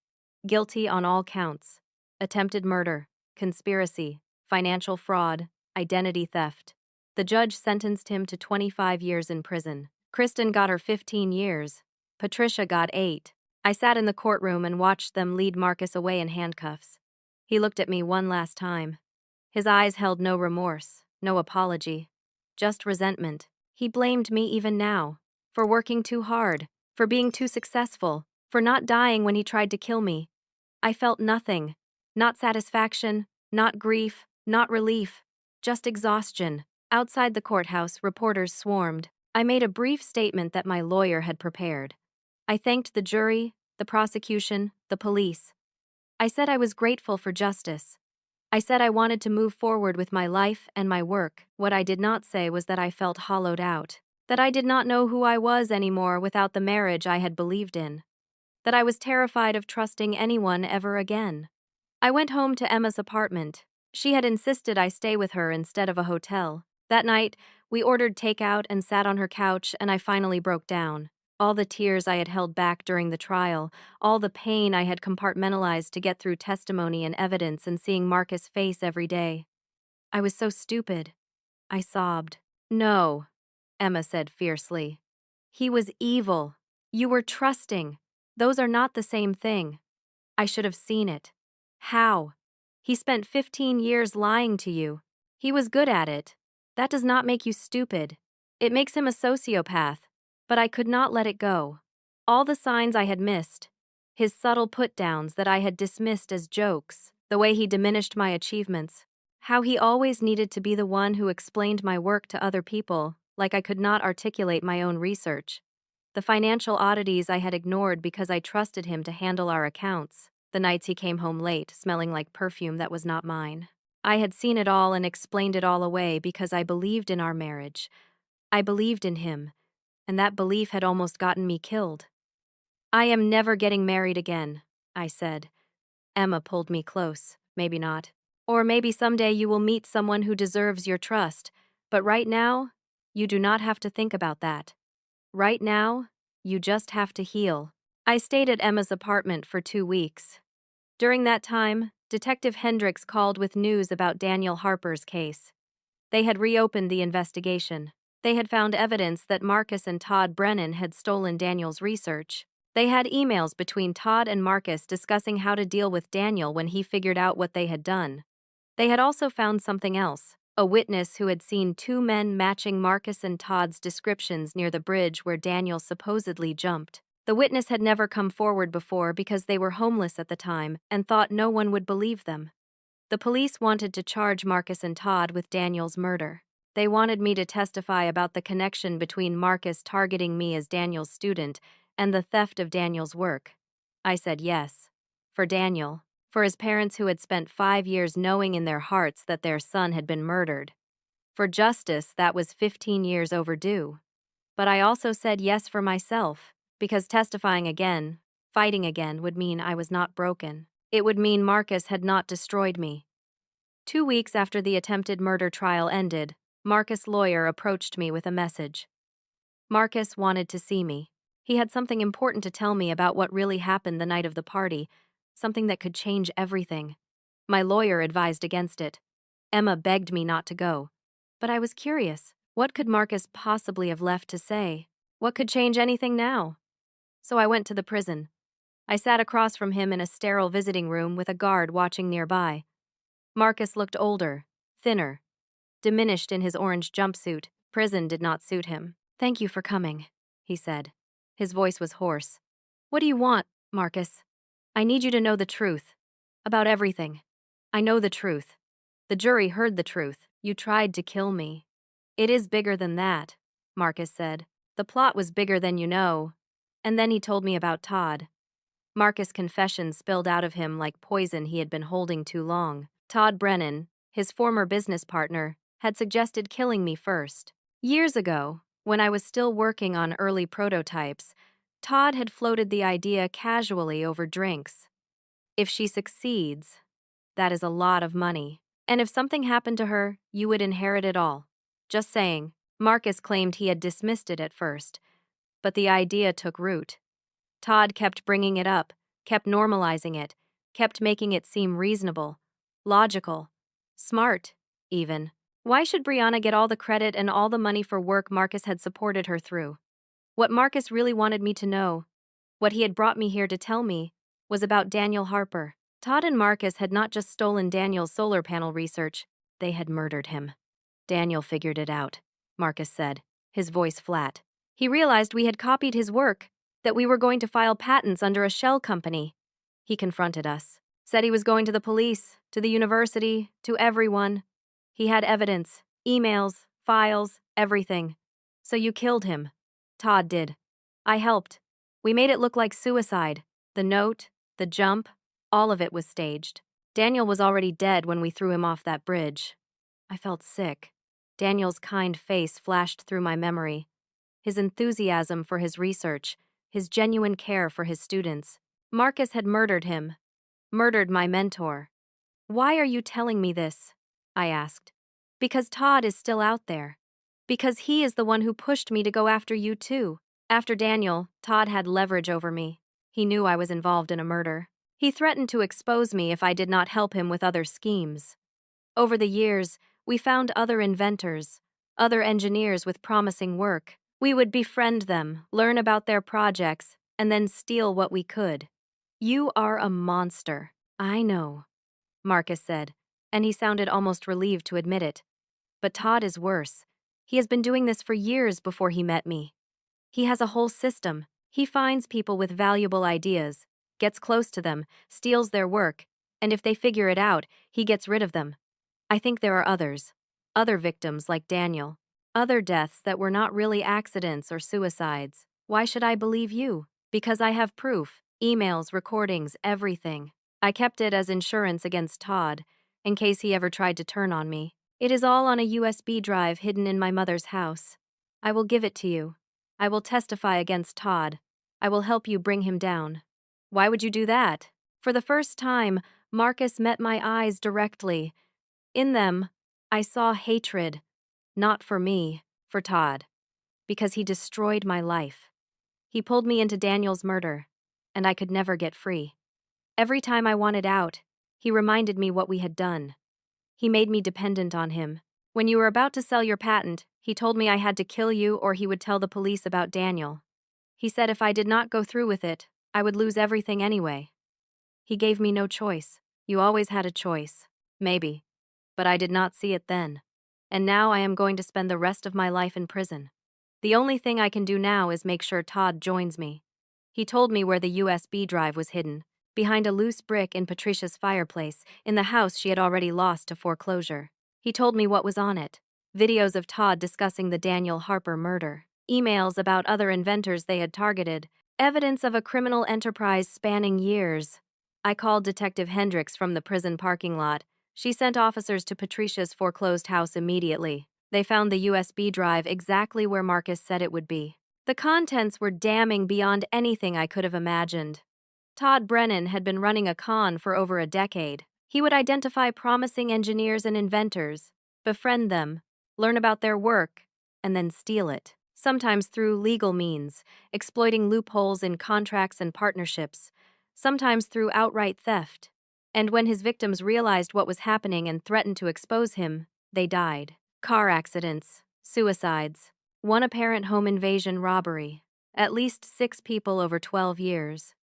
Guilty on all counts. Attempted murder, conspiracy, financial fraud, identity theft. The judge sentenced him to 25 years in prison. Kristen got her 15 years. Patricia got 8. I sat in the courtroom and watched them lead Marcus away in handcuffs. He looked at me one last time. His eyes held no remorse, no apology, just resentment. He blamed me even now, for working too hard, for being too successful, for not dying when he tried to kill me. I felt nothing. Not satisfaction, not grief, not relief, just exhaustion. Outside the courthouse, reporters swarmed. I made a brief statement that my lawyer had prepared. I thanked the jury, the prosecution, the police. I said I was grateful for justice. I said I wanted to move forward with my life and my work. What I did not say was that I felt hollowed out, that I did not know who I was anymore without the marriage I had believed in, that I was terrified of trusting anyone ever again. I went home to Emma's apartment. She had insisted I stay with her instead of a hotel. That night, we ordered takeout and sat on her couch, and I finally broke down. All the tears I had held back during the trial, all the pain I had compartmentalized to get through testimony and evidence and seeing Marcus' face every day. I was so stupid. I sobbed. No, Emma said fiercely. He was evil. You were trusting. Those are not the same thing. I should have seen it. How? He spent 15 years lying to you. He was good at it. That does not make you stupid. It makes him a sociopath. But I could not let it go. All the signs I had missed, his subtle put-downs that I had dismissed as jokes, the way he diminished my achievements, how he always needed to be the one who explained my work to other people, like I could not articulate my own research. The financial oddities I had ignored because I trusted him to handle our accounts, the nights he came home late, smelling like perfume that was not mine. I had seen it all and explained it all away because I believed in our marriage. I believed in him. And that belief had almost gotten me killed. I am never getting married again, I said. Emma pulled me close. Maybe not. Or maybe someday you will meet someone who deserves your trust, but right now, you do not have to think about that. Right now, you just have to heal. I stayed at Emma's apartment for 2 weeks. During that time, Detective Hendricks called with news about Daniel Harper's case. They had reopened the investigation. They had found evidence that Marcus and Todd Brennan had stolen Daniel's research. They had emails between Todd and Marcus discussing how to deal with Daniel when he figured out what they had done. They had also found something else, a witness who had seen 2 men matching Marcus and Todd's descriptions near the bridge where Daniel supposedly jumped. The witness had never come forward before because they were homeless at the time and thought no one would believe them. The police wanted to charge Marcus and Todd with Daniel's murder. They wanted me to testify about the connection between Marcus targeting me as Daniel's student and the theft of Daniel's work. I said yes. For Daniel. For his parents who had spent 5 years knowing in their hearts that their son had been murdered. For justice that was 15 years overdue. But I also said yes for myself, because testifying again, fighting again, would mean I was not broken. It would mean Marcus had not destroyed me. 2 weeks after the attempted murder trial ended, Marcus' lawyer approached me with a message. Marcus wanted to see me. He had something important to tell me about what really happened the night of the party, something that could change everything. My lawyer advised against it. Emma begged me not to go. But I was curious. What could Marcus possibly have left to say? What could change anything now? So I went to the prison. I sat across from him in a sterile visiting room with a guard watching nearby. Marcus looked older, thinner, diminished in his orange jumpsuit. Prison did not suit him. "Thank you for coming," he said. His voice was hoarse. "What do you want, Marcus? I need you to know the truth. About everything. I know the truth. The jury heard the truth. You tried to kill me." "It is bigger than that," Marcus said. "The plot was bigger than you know." And then he told me about Todd. Marcus' confession spilled out of him like poison he had been holding too long. Todd Brennan, his former business partner, had suggested killing me first. Years ago, when I was still working on early prototypes, Todd had floated the idea casually over drinks. If she succeeds, that is a lot of money. And if something happened to her, you would inherit it all. Just saying. Marcus claimed he had dismissed it at first, but the idea took root. Todd kept bringing it up, kept normalizing it, kept making it seem reasonable, logical, smart, even. Why should Brianna get all the credit and all the money for work Marcus had supported her through? What Marcus really wanted me to know, what he had brought me here to tell me, was about Daniel Harper. Todd and Marcus had not just stolen Daniel's solar panel research, they had murdered him. "Daniel figured it out," Marcus said, his voice flat. "He realized we had copied his work, that we were going to file patents under a shell company. He confronted us, said he was going to the police, to the university, to everyone. He had evidence, emails, files, everything. So you killed him." Todd did. "I helped. We made it look like suicide. The note, the jump, all of it was staged. Daniel was already dead when we threw him off that bridge." I felt sick. Daniel's kind face flashed through my memory. His enthusiasm for his research, his genuine care for his students. Marcus had murdered him. Murdered my mentor. "Why are you telling me this?" I asked. "Because Todd is still out there. Because he is the one who pushed me to go after you too. After Daniel, Todd had leverage over me. He knew I was involved in a murder. He threatened to expose me if I did not help him with other schemes. Over the years, we found other inventors, other engineers with promising work. We would befriend them, learn about their projects, and then steal what we could." "You are a monster." "I know," Marcus said, and he sounded almost relieved to admit it. "But Todd is worse. He has been doing this for years before he met me. He has a whole system. He finds people with valuable ideas, gets close to them, steals their work, and if they figure it out, he gets rid of them. I think there are others. Other victims like Daniel. Other deaths that were not really accidents or suicides. Why should I believe you? Because I have proof. Emails, recordings, everything. I kept it as insurance against Todd, in case he ever tried to turn on me. It is all on a USB drive hidden in my mother's house. I will give it to you. I will testify against Todd. I will help you bring him down." "Why would you do that?" For the first time, Marcus met my eyes directly. In them, I saw hatred. Not for me, for Todd. Because he destroyed my life. He pulled me into Daniel's murder, and I could never get free. Every time I wanted out, he reminded me what we had done. He made me dependent on him. When you were about to sell your patent, he told me I had to kill you or he would tell the police about Daniel. He said if I did not go through with it, I would lose everything anyway. He gave me no choice. You always had a choice. Maybe. But I did not see it then. And now I am going to spend the rest of my life in prison. The only thing I can do now is make sure Todd joins me. He told me where the USB drive was hidden, behind a loose brick in Patricia's fireplace, in the house she had already lost to foreclosure. He told me what was on it. Videos of Todd discussing the Daniel Harper murder, emails about other inventors they had targeted, evidence of a criminal enterprise spanning years. I called Detective Hendricks from the prison parking lot. She sent officers to Patricia's foreclosed house immediately. They found the USB drive exactly where Marcus said it would be. The contents were damning beyond anything I could have imagined. Todd Brennan had been running a con for over a decade. He would identify promising engineers and inventors, befriend them, learn about their work, and then steal it, sometimes through legal means, exploiting loopholes in contracts and partnerships, sometimes through outright theft. And when his victims realized what was happening and threatened to expose him, they died. Car accidents, suicides, one apparent home invasion robbery, at least 6 people over 12 years.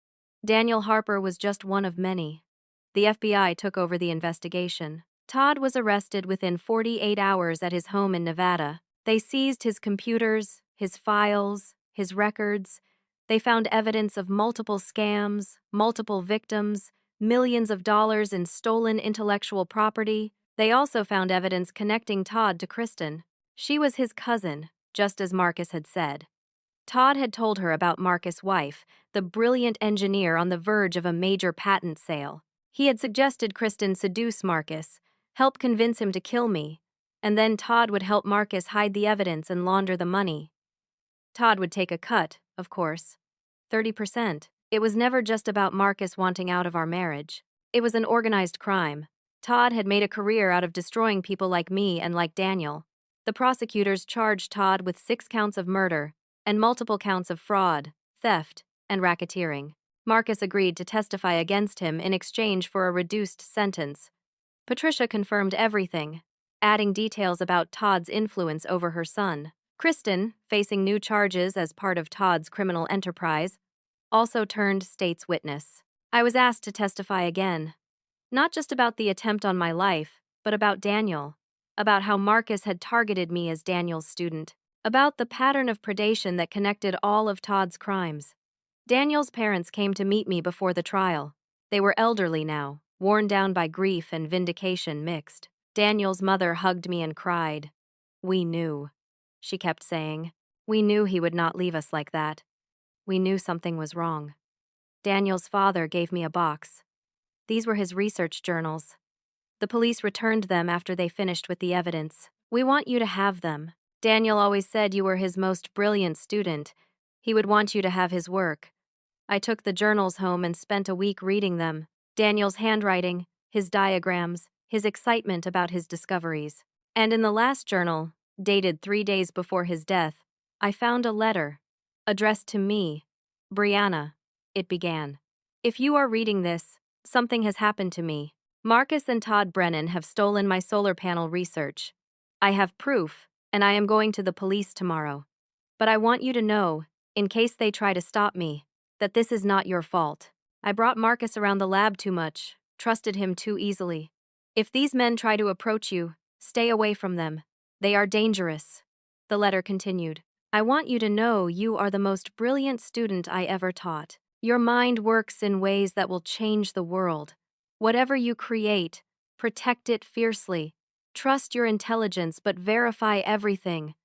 Daniel Harper was just one of many. The FBI took over the investigation. Todd was arrested within 48 hours at his home in Nevada. They seized his computers, his files, his records. They found evidence of multiple scams, multiple victims, millions of dollars in stolen intellectual property. They also found evidence connecting Todd to Kristen. She was his cousin, just as Marcus had said. Todd had told her about Marcus' wife, the brilliant engineer on the verge of a major patent sale. He had suggested Kristen seduce Marcus, help convince him to kill me, and then Todd would help Marcus hide the evidence and launder the money. Todd would take a cut, of course. 30%. It was never just about Marcus wanting out of our marriage. It was an organized crime. Todd had made a career out of destroying people like me and like Daniel. The prosecutors charged Todd with 6 counts of murder and multiple counts of fraud, theft, and racketeering. Marcus agreed to testify against him in exchange for a reduced sentence. Patricia confirmed everything, adding details about Todd's influence over her son. Kristen, facing new charges as part of Todd's criminal enterprise, also turned state's witness. I was asked to testify again, not just about the attempt on my life, but about Daniel, about how Marcus had targeted me as Daniel's student, about the pattern of predation that connected all of Todd's crimes. Daniel's parents came to meet me before the trial. They were elderly now, worn down by grief and vindication mixed. Daniel's mother hugged me and cried. "We knew," she kept saying. "We knew he would not leave us like that. We knew something was wrong." Daniel's father gave me a box. These were his research journals. The police returned them after they finished with the evidence. "We want you to have them. Daniel always said you were his most brilliant student. He would want you to have his work." I took the journals home and spent a week reading them. Daniel's handwriting, his diagrams, his excitement about his discoveries. And in the last journal, dated 3 days before his death, I found a letter, addressed to me, Brianna. It began. "If you are reading this, something has happened to me. Marcus and Todd Brennan have stolen my solar panel research. I have proof, and I am going to the police tomorrow. But I want you to know, in case they try to stop me, that this is not your fault. I brought Marcus around the lab too much, trusted him too easily. If these men try to approach you, stay away from them. They are dangerous." The letter continued. "I want you to know you are the most brilliant student I ever taught. Your mind works in ways that will change the world. Whatever you create, protect it fiercely. Trust your intelligence, but verify everything.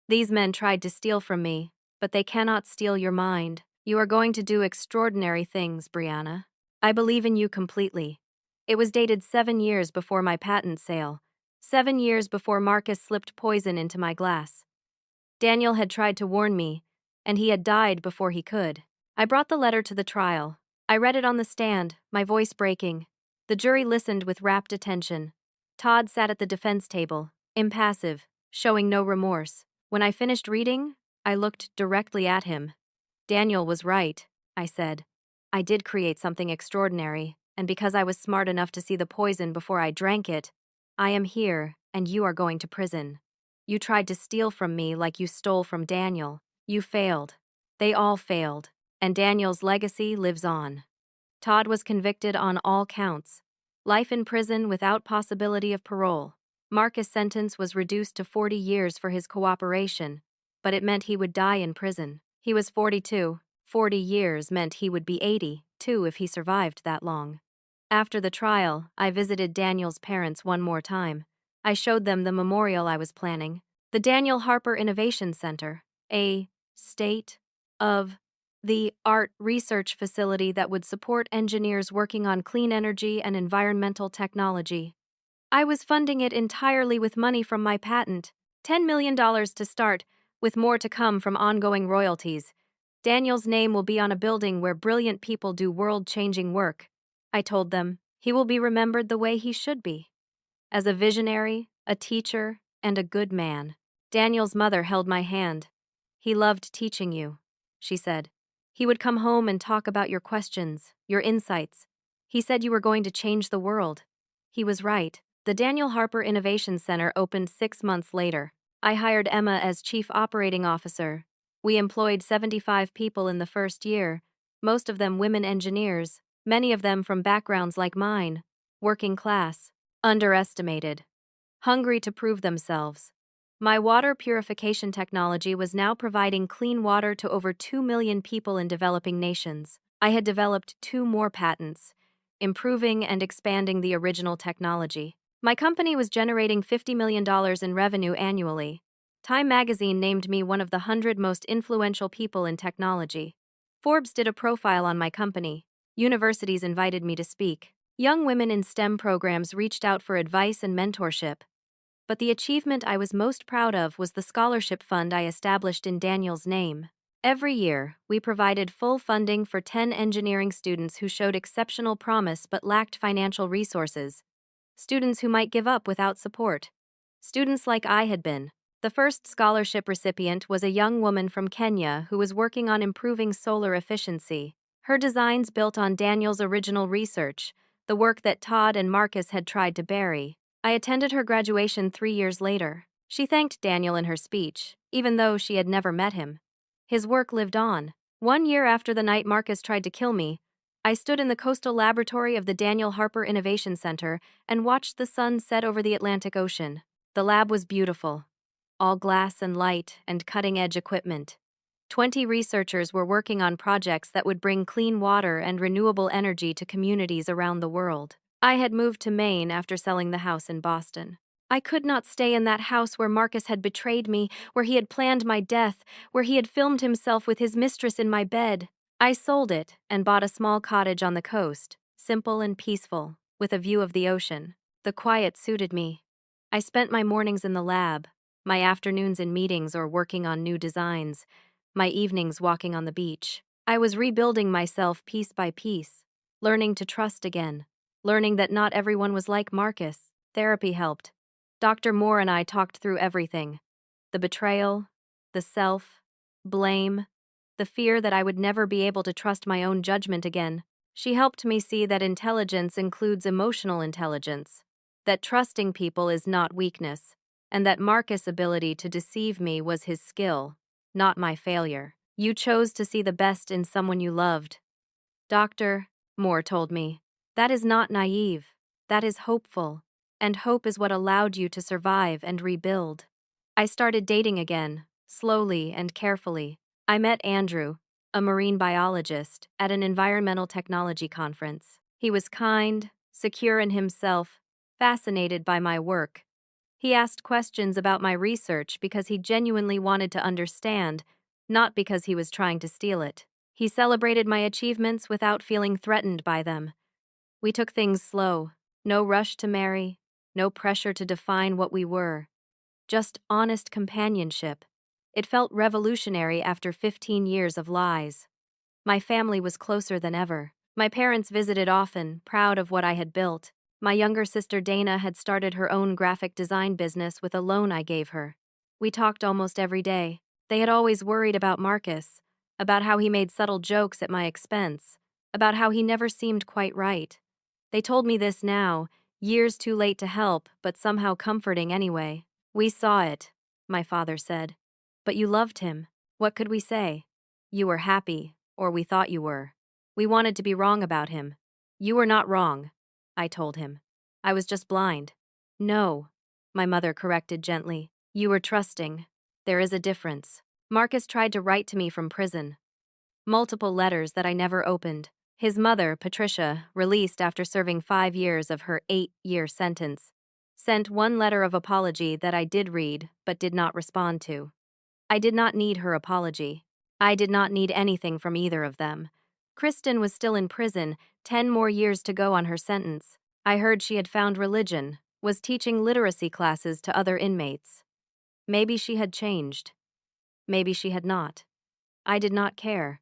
These men tried to steal from me, but they cannot steal your mind. You are going to do extraordinary things, Brianna. I believe in you completely." It was dated 7 years before my patent sale, 7 years before Marcus slipped poison into my glass. Daniel had tried to warn me, and he had died before he could. I brought the letter to the trial. I read it on the stand, my voice breaking. The jury listened with rapt attention. Todd sat at the defense table, impassive, showing no remorse. When I finished reading, I looked directly at him. "Daniel was right," I said. "I did create something extraordinary, and because I was smart enough to see the poison before I drank it, I am here, and you are going to prison. You tried to steal from me like you stole from Daniel. You failed. They all failed, and Daniel's legacy lives on." Todd was convicted on all counts. Life in prison without possibility of parole. Marcus' sentence was reduced to 40 years for his cooperation, but it meant he would die in prison. He was 42. 40 years meant he would be 80. too if he survived that long. After the trial, I visited Daniel's parents one more time. I showed them the memorial I was planning, the Daniel Harper Innovation Center, a state of the art research facility that would support engineers working on clean energy and environmental technology. I was funding it entirely with money from my patent, $10 million to start, with more to come from ongoing royalties. Daniel's name will be on a building where brilliant people do world-changing work. I told them, he will be remembered the way he should be, as a visionary, a teacher, and a good man. Daniel's mother held my hand. He loved teaching you, she said. He would come home and talk about your questions, your insights. He said you were going to change the world. He was right. The Daniel Harper Innovation Center opened 6 months later. I hired Emma as Chief Operating Officer. We employed 75 people in the first year, most of them women engineers, many of them from backgrounds like mine, working class, underestimated, hungry to prove themselves. My water purification technology was now providing clean water to over 2 million people in developing nations. I had developed 2 more patents, improving and expanding the original technology. My company was generating $50 million in revenue annually. Time magazine named me one of the 100 most influential people in technology. Forbes did a profile on my company. Universities invited me to speak. Young women in STEM programs reached out for advice and mentorship. But the achievement I was most proud of was the scholarship fund I established in Daniel's name. Every year, we provided full funding for 10 engineering students who showed exceptional promise but lacked financial resources. Students who might give up without support. Students like I had been. The first scholarship recipient was a young woman from Kenya who was working on improving solar efficiency. Her designs built on Daniel's original research, the work that Todd and Marcus had tried to bury. I attended her graduation 3 years later. She thanked Daniel in her speech, even though she had never met him. His work lived on. 1 year after the night Marcus tried to kill me, I stood in the coastal laboratory of the Daniel Harper Innovation Center and watched the sun set over the Atlantic Ocean. The lab was beautiful, all glass and light and cutting-edge equipment. 20 researchers were working on projects that would bring clean water and renewable energy to communities around the world. I had moved to Maine after selling the house in Boston. I could not stay in that house where Marcus had betrayed me, where he had planned my death, where he had filmed himself with his mistress in my bed. I sold it and bought a small cottage on the coast, simple and peaceful, with a view of the ocean. The quiet suited me. I spent my mornings in the lab, my afternoons in meetings or working on new designs, my evenings walking on the beach. I was rebuilding myself piece by piece, learning to trust again, learning that not everyone was like Marcus. Therapy helped. Dr. Moore and I talked through everything: the betrayal, the self-blame, the fear that I would never be able to trust my own judgment again. She helped me see that intelligence includes emotional intelligence, that trusting people is not weakness, and that Marcus' ability to deceive me was his skill, not my failure. You chose to see the best in someone you loved. Dr. Moore told me, that is not naive, that is hopeful, and hope is what allowed you to survive and rebuild. I started dating again, slowly and carefully. I met Andrew, a marine biologist, at an environmental technology conference. He was kind, secure in himself, fascinated by my work. He asked questions about my research because he genuinely wanted to understand, not because he was trying to steal it. He celebrated my achievements without feeling threatened by them. We took things slow, no rush to marry, no pressure to define what we were. Just honest companionship. It felt revolutionary after 15 years of lies. My family was closer than ever. My parents visited often, proud of what I had built. My younger sister Dana had started her own graphic design business with a loan I gave her. We talked almost every day. They had always worried about Marcus, about how he made subtle jokes at my expense, about how he never seemed quite right. They told me this now, years too late to help, but somehow comforting anyway. We saw it, my father said. But you loved him. What could we say? You were happy, or we thought you were. We wanted to be wrong about him. You were not wrong, I told him. I was just blind. No, my mother corrected gently. You were trusting. There is a difference. Marcus tried to write to me from prison. Multiple letters that I never opened. His mother, Patricia, released after serving 5 years of her 8-year sentence, sent one letter of apology that I did read but did not respond to. I did not need her apology. I did not need anything from either of them. Kristen was still in prison, 10 more years to go on her sentence. I heard she had found religion, was teaching literacy classes to other inmates. Maybe she had changed. Maybe she had not. I did not care.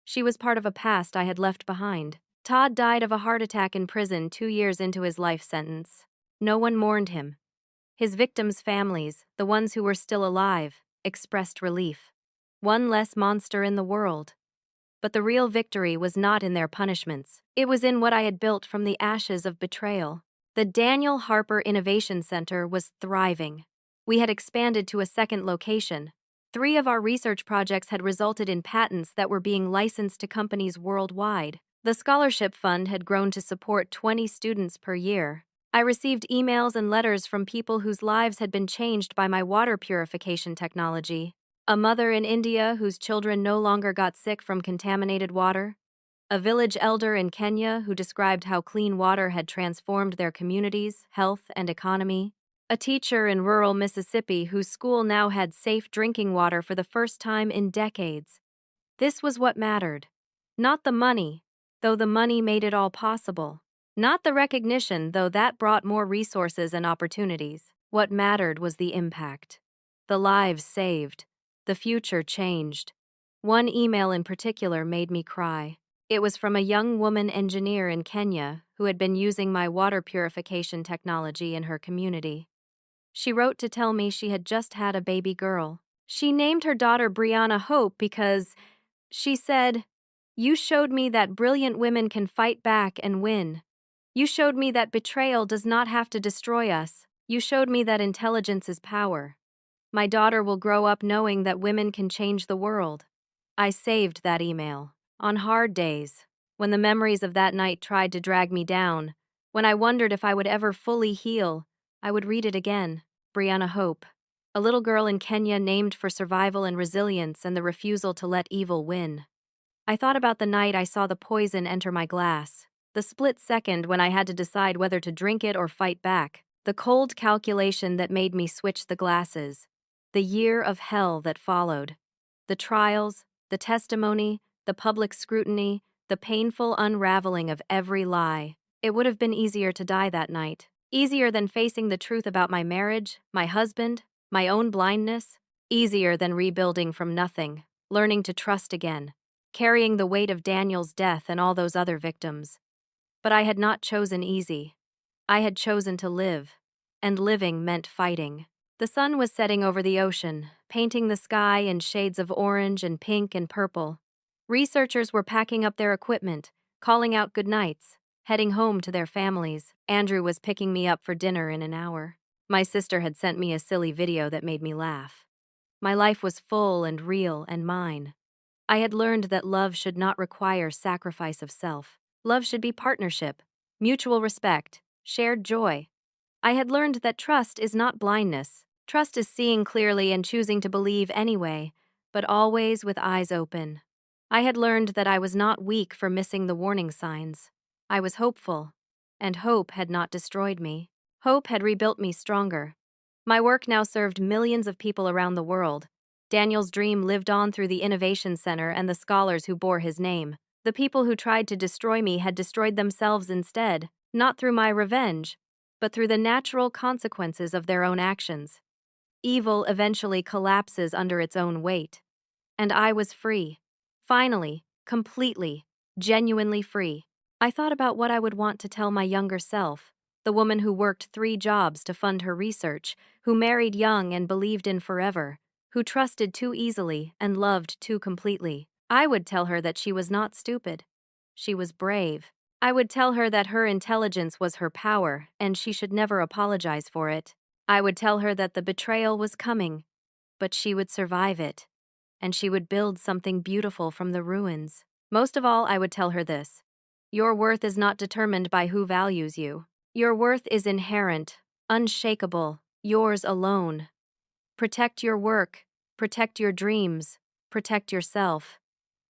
She was part of a past I had left behind. Todd died of a heart attack in prison 2 years into his life sentence. No one mourned him. His victims' families, the ones who were still alive, expressed relief. One less monster in the world. But the real victory was not in their punishments. It was in what I had built from the ashes of betrayal. The Daniel Harper Innovation Center was thriving. We had expanded to a second location. 3 of our research projects had resulted in patents that were being licensed to companies worldwide. The scholarship fund had grown to support 20 students per year. I received emails and letters from people whose lives had been changed by my water purification technology. A mother in India whose children no longer got sick from contaminated water. A village elder in Kenya who described how clean water had transformed their communities, health, and economy. A teacher in rural Mississippi whose school now had safe drinking water for the first time in decades. This was what mattered. Not the money, though the money made it all possible. Not the recognition, though that brought more resources and opportunities. What mattered was the impact. The lives saved. The future changed. One email in particular made me cry. It was from a young woman engineer in Kenya who had been using my water purification technology in her community. She wrote to tell me she had just had a baby girl. She named her daughter Brianna Hope because, she said, "You showed me that brilliant women can fight back and win. You showed me that betrayal does not have to destroy us. You showed me that intelligence is power. My daughter will grow up knowing that women can change the world." I saved that email. On hard days, when the memories of that night tried to drag me down, when I wondered if I would ever fully heal, I would read it again. Brianna Hope, a little girl in Kenya named for survival and resilience and the refusal to let evil win. I thought about the night I saw the poison enter my glass, the split second when I had to decide whether to drink it or fight back, the cold calculation that made me switch the glasses, the year of hell that followed, the trials, the testimony, the public scrutiny, the painful unraveling of every lie. It would have been easier to die that night. Easier than facing the truth about my marriage, my husband, my own blindness. Easier than rebuilding from nothing, learning to trust again, carrying the weight of Daniel's death and all those other victims. But I had not chosen easy. I had chosen to live, and living meant fighting. The sun was setting over the ocean, painting the sky in shades of orange and pink and purple. Researchers were packing up their equipment, calling out goodnights, heading home to their families. Andrew was picking me up for dinner in an hour. My sister had sent me a silly video that made me laugh. My life was full and real and mine. I had learned that love should not require sacrifice of self. Love should be partnership, mutual respect, shared joy. I had learned that trust is not blindness. Trust is seeing clearly and choosing to believe anyway, but always with eyes open. I had learned that I was not weak for missing the warning signs. I was hopeful, and hope had not destroyed me. Hope had rebuilt me stronger. My work now served millions of people around the world. Daniel's dream lived on through the Innovation Center and the scholars who bore his name. The people who tried to destroy me had destroyed themselves instead, not through my revenge, but through the natural consequences of their own actions. Evil eventually collapses under its own weight. And I was free. Finally, completely, genuinely free. I thought about what I would want to tell my younger self, the woman who worked 3 jobs to fund her research, who married young and believed in forever, who trusted too easily and loved too completely. I would tell her that she was not stupid. She was brave. I would tell her that her intelligence was her power and she should never apologize for it. I would tell her that the betrayal was coming, but she would survive it, and she would build something beautiful from the ruins. Most of all, I would tell her this: your worth is not determined by who values you. Your worth is inherent, unshakable, yours alone. Protect your work, protect your dreams, protect yourself.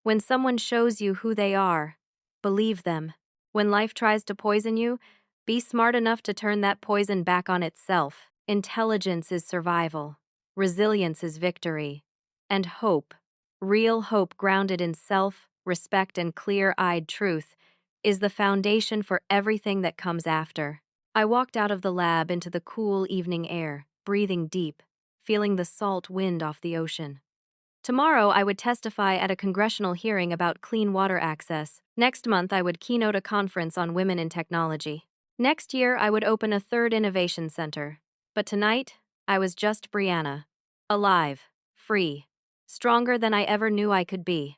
When someone shows you who they are, Believe them. When life tries to poison you, be smart enough to turn that poison back on itself. Intelligence is survival. Resilience is victory. And hope, real hope grounded in self, respect, and clear-eyed truth, is the foundation for everything that comes after. I walked out of the lab into the cool evening air, breathing deep, feeling the salt wind off the ocean. Tomorrow, I would testify at a congressional hearing about clean water access. Next month, I would keynote a conference on women in technology. Next year, I would open a third innovation center. But tonight, I was just Brianna. Alive, free, stronger than I ever knew I could be.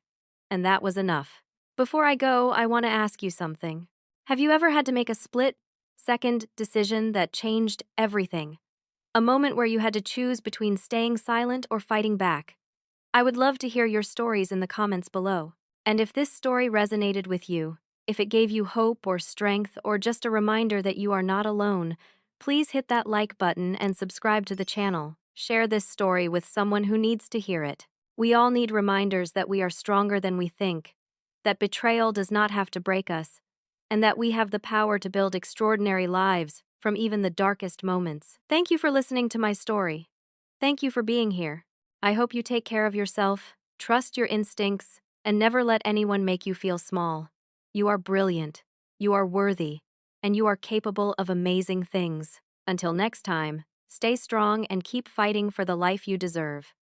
And that was enough. Before I go, I want to ask you something. Have you ever had to make a split-second decision that changed everything? A moment where you had to choose between staying silent or fighting back? I would love to hear your stories in the comments below. And if this story resonated with you, if it gave you hope or strength or just a reminder that you are not alone, please hit that like button and subscribe to the channel. Share this story with someone who needs to hear it. We all need reminders that we are stronger than we think, that betrayal does not have to break us, and that we have the power to build extraordinary lives from even the darkest moments. Thank you for listening to my story. Thank you for being here. I hope you take care of yourself, trust your instincts, and never let anyone make you feel small. You are brilliant, you are worthy, and you are capable of amazing things. Until next time, stay strong and keep fighting for the life you deserve.